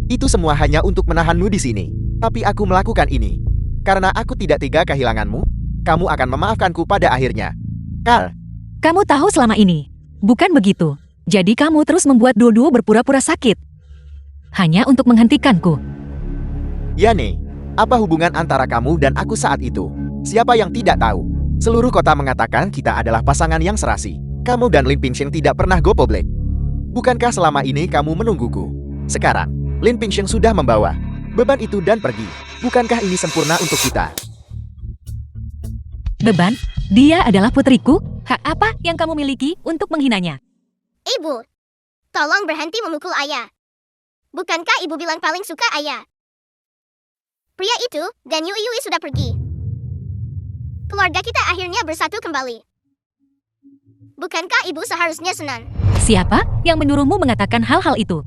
Itu semua hanya untuk menahanmu di sini. Tapi aku melakukan ini karena aku tidak tega kehilanganmu. Kamu akan memaafkanku pada akhirnya. Carl, Kamu tahu selama ini. Bukan begitu. Jadi kamu terus membuat dua-dua berpura-pura sakit. Hanya untuk menghentikanku. Yane, apa hubungan antara kamu dan aku saat itu? Siapa yang tidak tahu? Seluruh kota mengatakan kita adalah pasangan yang serasi. Kamu dan Lin Pingxiang tidak pernah gopoblek. Bukankah selama ini kamu menungguku? Sekarang, Lin Pingxiang sudah membawa beban itu dan pergi. Bukankah ini sempurna untuk kita? Beban? Dia adalah putriku? Hak apa yang kamu miliki untuk menghinanya? ibu, tolong berhenti memukul ayah. Bukankah ibu bilang paling suka ayah? Pria itu dan Yui Yui sudah pergi. Keluarga kita akhirnya bersatu kembali. Bukankah ibu seharusnya senang? Siapa yang menyuruhmu mengatakan hal-hal itu?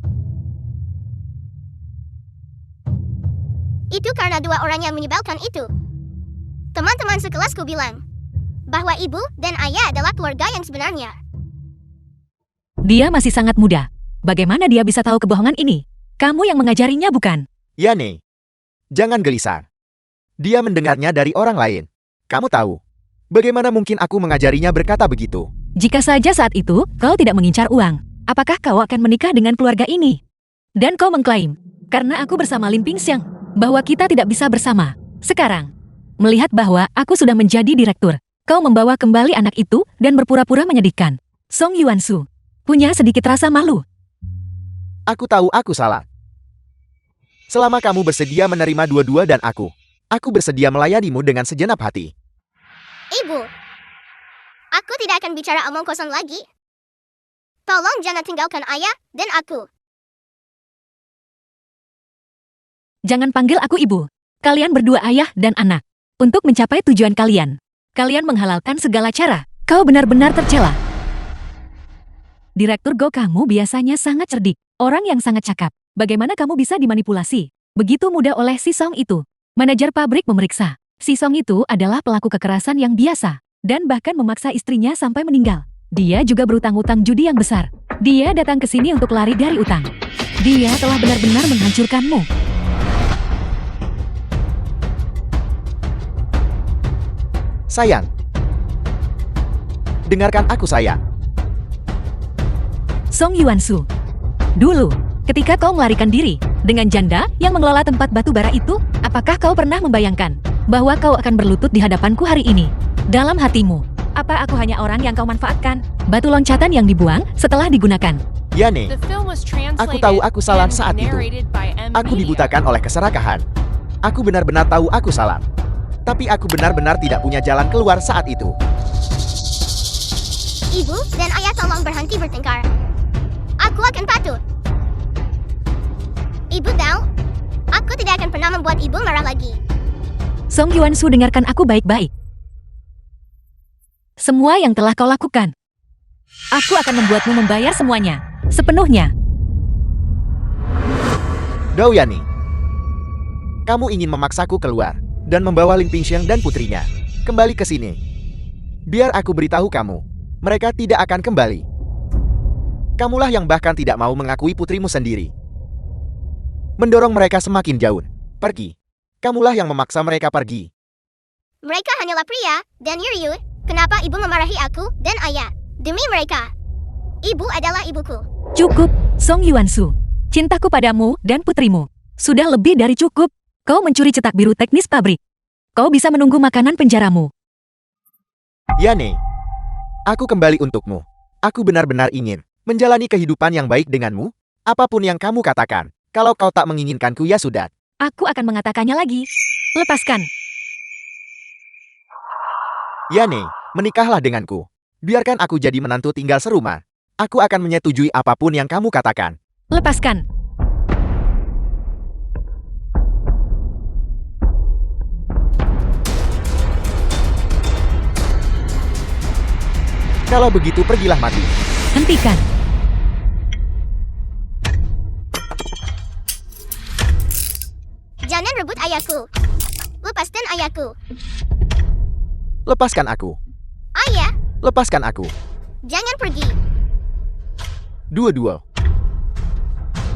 Itu karena dua orang yang menyebalkan itu. Teman-teman sekelasku bilang bahwa ibu dan ayah adalah keluarga yang sebenarnya. Dia masih sangat muda. Bagaimana dia bisa tahu kebohongan ini? Kamu yang mengajarinya bukan? Yane, jangan gelisah. Dia mendengarnya dari orang lain. Kamu tahu, bagaimana mungkin aku mengajarinya berkata begitu? Jika saja saat itu kau tidak mengincar uang, apakah kau akan menikah dengan keluarga ini? Dan kau mengklaim, karena aku bersama Lin Pingxiang, bahwa kita tidak bisa bersama. Sekarang, melihat bahwa aku sudah menjadi direktur, kau membawa kembali anak itu dan berpura-pura menyedihkan. Song Yuansu punya sedikit rasa malu. Aku tahu aku salah. Selama kamu bersedia menerima dua-dua dan aku bersedia melayanimu dengan segenap hati. Ibu, aku tidak akan bicara omong kosong lagi. Tolong jangan tinggalkan ayah dan aku. Jangan panggil aku ibu. Kalian berdua ayah dan anak. Untuk mencapai tujuan kalian, kalian menghalalkan segala cara. Kau benar-benar tercela. Direktur Go, kamu biasanya sangat cerdik. Orang yang sangat cakap. Bagaimana kamu bisa dimanipulasi? Begitu mudah oleh si Song itu. Manajer pabrik memeriksa. Si Song itu adalah pelaku kekerasan yang biasa. Dan bahkan memaksa istrinya sampai meninggal. Dia juga berutang-utang judi yang besar. Dia datang ke sini untuk lari dari utang. Dia telah benar-benar menghancurkanmu. Sayang. Dengarkan aku, sayang. Song Yuansu. Dulu, ketika kau melarikan diri dengan janda yang mengelola tempat batu bara itu, apakah kau pernah membayangkan bahwa kau akan berlutut di hadapanku hari ini? Dalam hatimu, apa aku hanya orang yang kau manfaatkan? Batu loncatan yang dibuang setelah digunakan. Yane, The film was aku translated tahu aku salah and saat itu. narrated by M. Aku Media. dibutakan oleh keserakahan. Aku benar-benar tahu aku salah. Tapi aku benar-benar tidak punya jalan keluar saat itu. Ibu dan ayah tolong berhenti bertengkar. Aku akan patuh. Ibu tahu, aku tidak akan pernah membuat ibu marah lagi. Song Yuansu, dengarkan aku baik-baik. Semua yang telah kau lakukan, aku akan membuatmu membayar semuanya, sepenuhnya. Gao Yani, kamu ingin memaksaku keluar dan membawa Ling Pingxiang dan putrinya kembali ke sini. Biar aku beritahu kamu, mereka tidak akan kembali. Kamulah yang bahkan tidak mau mengakui putrimu sendiri. Mendorong mereka semakin jauh. Pergi. Kamulah yang memaksa mereka pergi. Mereka hanyalah pria, dan Yuryu, kenapa ibu memarahi aku dan ayah? Demi mereka. Ibu adalah ibuku. Cukup, Song Yuansu. Cintaku padamu dan putrimu sudah lebih dari cukup. Kau mencuri cetak biru teknis pabrik. Kau bisa menunggu makanan penjaramu. Yane, aku kembali untukmu. Aku benar-benar ingin menjalani kehidupan yang baik denganmu. Apapun yang kamu katakan. Kalau kau tak menginginkanku, ya sudah. Aku akan mengatakannya lagi. Lepaskan. Yane, menikahlah denganku. Biarkan aku jadi menantu tinggal serumah. Aku akan menyetujui apapun yang kamu katakan. Lepaskan. Kalau begitu pergilah mati. Hentikan. Jangan rebut ayahku. Lepaskan ayahku. Lepaskan aku. Ayah, Lepaskan aku. jangan pergi. Dua-dua.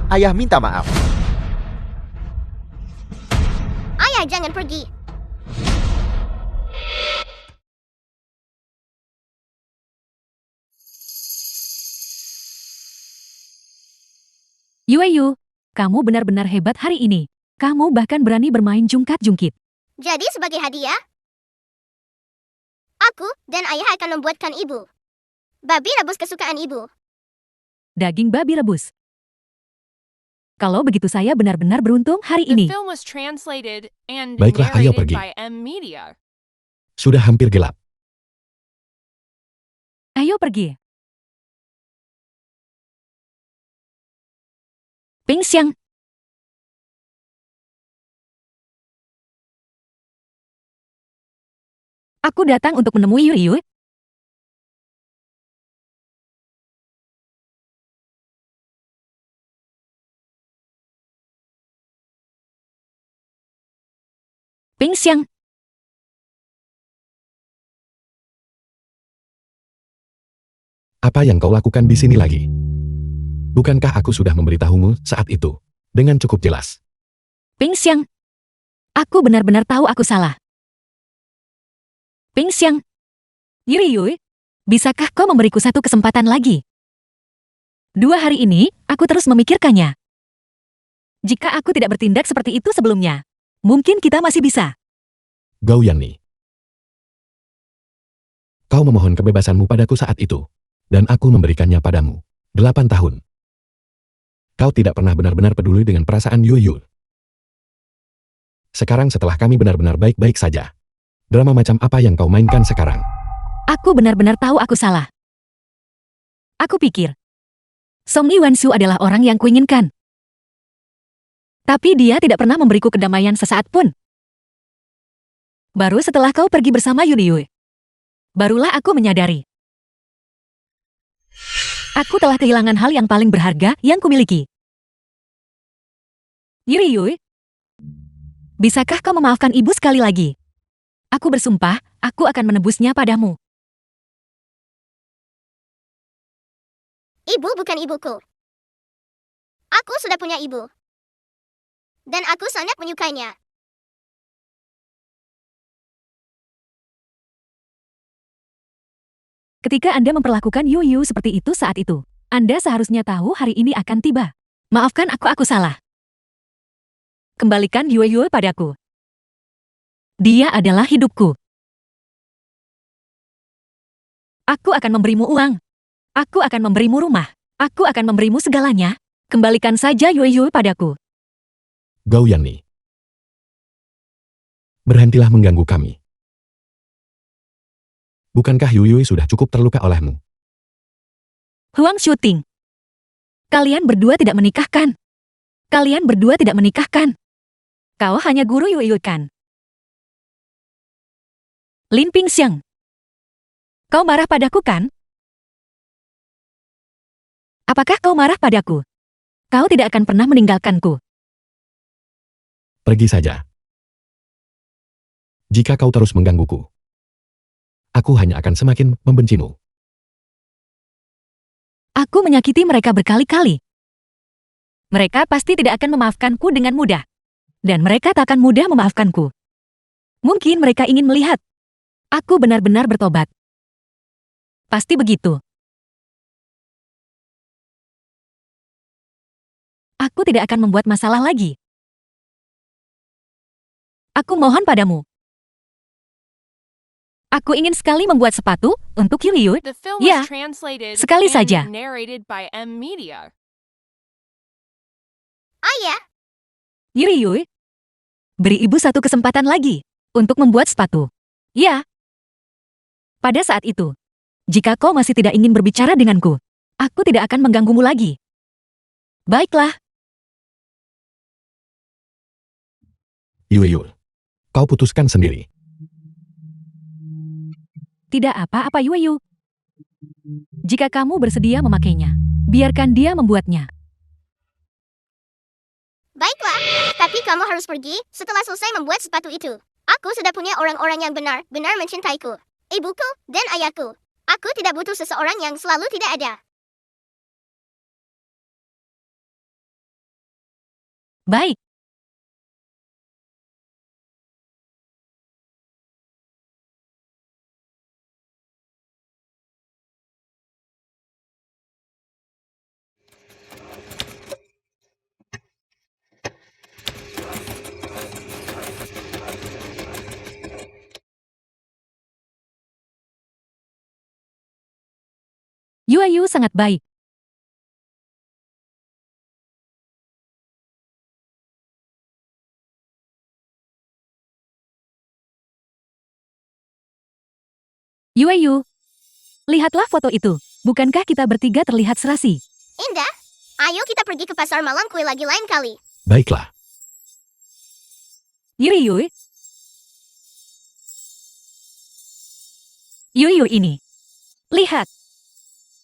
Ayah minta maaf. Ayah, jangan pergi. Yueyu, kamu benar-benar hebat hari ini. Kamu bahkan berani bermain jungkat-jungkit. Jadi sebagai hadiah, aku dan ayah akan membuatkan ibu babi rebus kesukaan ibu. Daging babi rebus. Kalau begitu saya benar-benar beruntung hari The ini. film was translated and Baiklah, ayo narrated pergi. by M. Media. Sudah hampir gelap. Ayo pergi. Pingxiang. Aku datang untuk menemui Yuyu. Pingxiang. Apa yang kau lakukan di sini lagi? Bukankah aku sudah memberitahumu saat itu? Dengan cukup jelas. Pingxiang. Aku benar-benar tahu aku salah. Pingxiang. Yuyu, bisakah kau memberiku satu kesempatan lagi? 2 hari ini, aku terus memikirkannya. Jika aku tidak bertindak seperti itu sebelumnya, mungkin kita masih bisa. Gao Yani. Kau memohon kebebasanmu padaku saat itu. Dan aku memberikannya padamu. 8 tahun. Kau tidak pernah benar-benar peduli dengan perasaan Yuyu. Sekarang setelah kami benar-benar baik-baik saja. Drama macam apa yang kau mainkan sekarang? Aku benar-benar tahu aku salah. Aku pikir, Song Yuansu adalah orang yang kuinginkan. Tapi dia tidak pernah memberiku kedamaian sesaat pun. Baru setelah kau pergi bersama Yuriyu, barulah aku menyadari. Aku telah kehilangan hal yang paling berharga yang kumiliki. Yuriyu, bisakah kau memaafkan ibu sekali lagi? Aku bersumpah, aku akan menebusnya padamu. Ibu bukan ibuku. Aku sudah punya ibu. Dan aku sangat menyukainya. Ketika Anda memperlakukan Yuyu seperti itu saat itu, Anda seharusnya tahu hari ini akan tiba. Maafkan aku salah. Kembalikan Yuyu padaku. Dia adalah hidupku. Aku akan memberimu uang. Aku akan memberimu rumah. Aku akan memberimu segalanya. Kembalikan saja Yuyu padaku. Gao Yanni. Berhentilah mengganggu kami. Bukankah Yuyui sudah cukup terluka olehmu? Huang Shooting. Kalian berdua tidak menikahkan. Kalian berdua tidak menikahkan. Kau hanya guru Yuyu kan? Lin Pingxiang. Kau marah padaku kan? Apakah kau marah padaku? Kau tidak akan pernah meninggalkanku. Pergi saja. Jika kau terus menggangguku, aku hanya akan semakin membencimu. Aku menyakiti mereka berkali-kali. Mereka pasti tidak akan memaafkanku dengan mudah. Dan mereka tak akan mudah memaafkanku. Mungkin mereka ingin melihat aku benar-benar bertobat. Pasti begitu. Aku tidak akan membuat masalah lagi. Aku mohon padamu. Aku ingin sekali membuat sepatu untuk Yuyu. The film Ya, was translated sekali and saja. narrated by M Media. Ayah, Yuyu, beri ibu satu kesempatan lagi untuk membuat sepatu. Ya. Pada saat itu, jika kau masih tidak ingin berbicara denganku, aku tidak akan mengganggumu lagi. Baiklah. Yuyu, kau putuskan sendiri. Tidak apa-apa Yuyu. Jika kamu bersedia memakainya, biarkan dia membuatnya. baiklah. Tapi kamu harus pergi setelah selesai membuat sepatu itu. Aku sudah punya orang-orang yang benar-benar mencintaiku. Ibuku dan ayahku. Aku tidak butuh seseorang yang selalu tidak ada. Baik. Yuyu sangat baik. Yuyu, lihatlah foto itu. Bukankah kita bertiga terlihat serasi? Indah, ayo kita pergi ke pasar malam kue lagi lain kali. Baiklah. Yuyu. Yuyu ini. Lihat.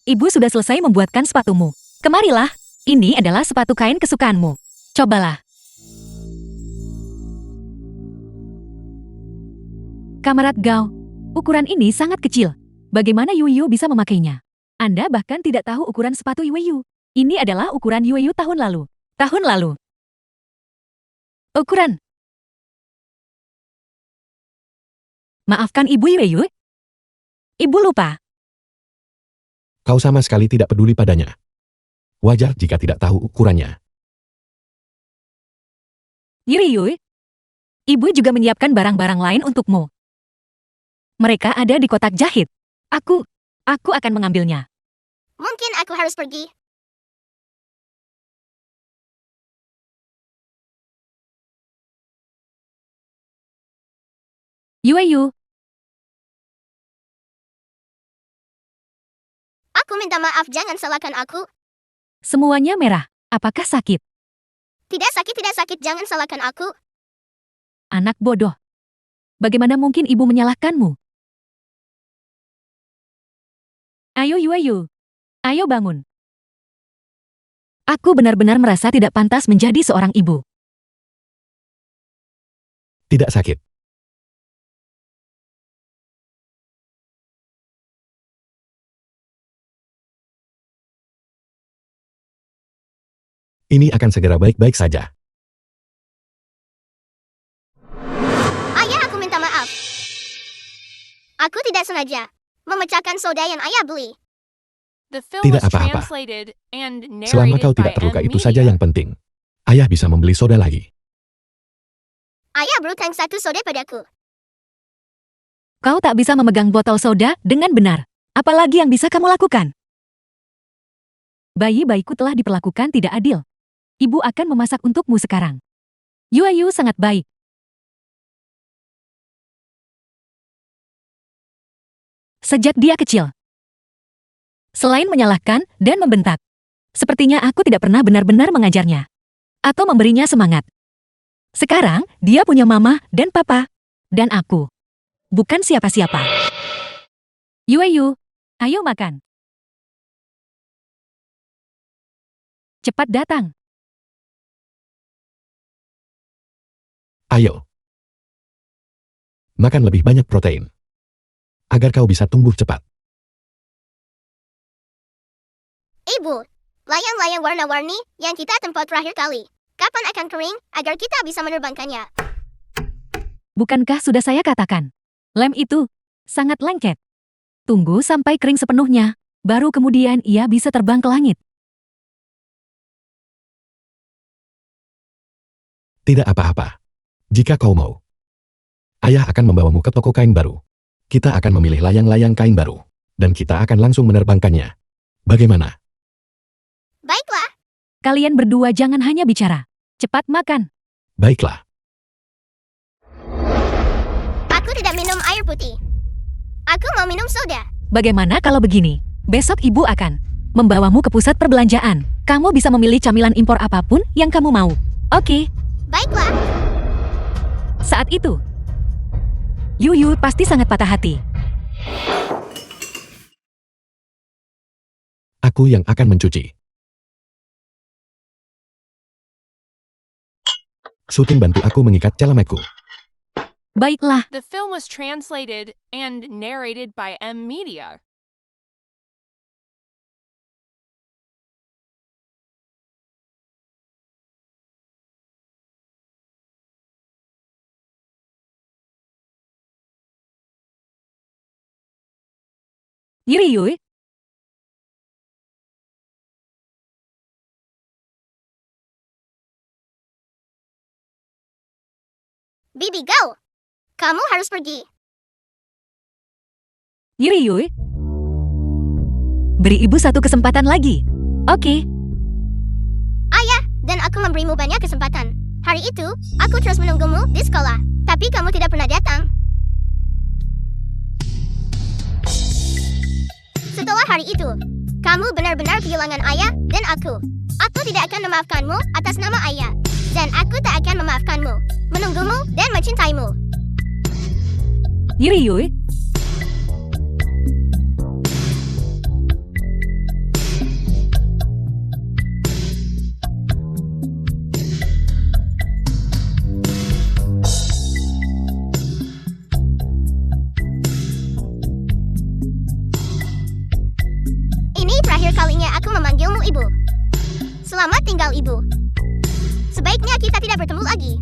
Ibu sudah selesai membuatkan sepatumu. Kemarilah. Ini adalah sepatu kain kesukaanmu. Cobalah. Kamarad Gao, ukuran ini sangat kecil. Bagaimana Yuyu bisa memakainya? Anda bahkan tidak tahu ukuran sepatu Yuyu. Ini adalah ukuran Yuyu tahun lalu. Tahun lalu. Ukuran. Maafkan Ibu Yuyu. Ibu lupa. Kau sama sekali tidak peduli padanya. Wajar jika tidak tahu ukurannya. Yuyu. Ibu juga menyiapkan barang-barang lain untukmu. Mereka ada di kotak jahit. Aku akan mengambilnya. Mungkin aku harus pergi. Yuyu. Aku minta maaf, jangan salahkan aku. Semuanya merah. Apakah sakit? Tidak sakit, jangan salahkan aku. Anak bodoh. Bagaimana mungkin ibu menyalahkanmu? Ayo Yuyu. Ayo bangun. Aku benar-benar merasa tidak pantas menjadi seorang ibu. Tidak sakit. Ini akan segera baik-baik saja. Ayah, aku minta maaf. Aku tidak sengaja. memecahkan soda yang ayah beli. The film Tidak was apa-apa. translated and Selama kau narrated by tidak terluka M itu saja Media. yang penting. Ayah bisa membeli soda lagi. Ayah berutang 1 soda padaku. Kau tak bisa memegang botol soda dengan benar. Apalagi yang bisa kamu lakukan? Bayi-bayiku telah diperlakukan tidak adil. Ibu akan memasak untukmu sekarang. Yuayu sangat baik. Sejak dia kecil. Selain menyalahkan dan membentak, sepertinya aku tidak pernah benar-benar mengajarnya. Atau memberinya semangat. Sekarang, dia punya mama dan papa. Dan aku. Bukan siapa-siapa. Yuayu, ayo makan. Cepat datang. Ayo. Makan lebih banyak protein. Agar kau bisa tumbuh cepat. Ibu, layang-layang warna-warni yang kita tempat terakhir kali. Kapan akan kering agar kita bisa menerbangkannya? Bukankah sudah saya katakan? Lem itu sangat lengket. Tunggu sampai kering sepenuhnya, baru kemudian ia bisa terbang ke langit. Tidak apa-apa. Jika kau mau. Ayah akan membawamu ke toko kain baru. Kita akan memilih layang-layang kain baru. Dan kita akan langsung menerbangkannya. Bagaimana? Baiklah, Kalian berdua jangan hanya bicara. Cepat makan. Baiklah. aku tidak minum air putih. Aku mau minum soda. Bagaimana kalau begini? Besok ibu akan membawamu ke pusat perbelanjaan. Kamu bisa memilih camilan impor apapun yang kamu mau. Oke, Baiklah, saat itu. Yuyu pasti sangat patah hati. Aku yang akan mencuci. Sutin bantu aku mengikat calameku. Baiklah, The film was translated and narrated by M Media. Yuriyu. Bibi go. Kamu harus pergi. Yuriyu. Beri ibu satu kesempatan lagi. Oke, Dan aku memberimu banyak kesempatan. Hari itu, aku terus menunggumu di sekolah. Tapi kamu tidak pernah datang. Setelah hari itu, kamu benar-benar kehilangan ayah dan aku. Aku tidak akan memaafkanmu atas nama ayah. Dan aku tak akan memaafkanmu, menunggumu dan mencintaimu. Yuriyu. Ini terakhir kalinya aku memanggilmu ibu. Selamat tinggal ibu. Sebaiknya kita tidak bertemu lagi.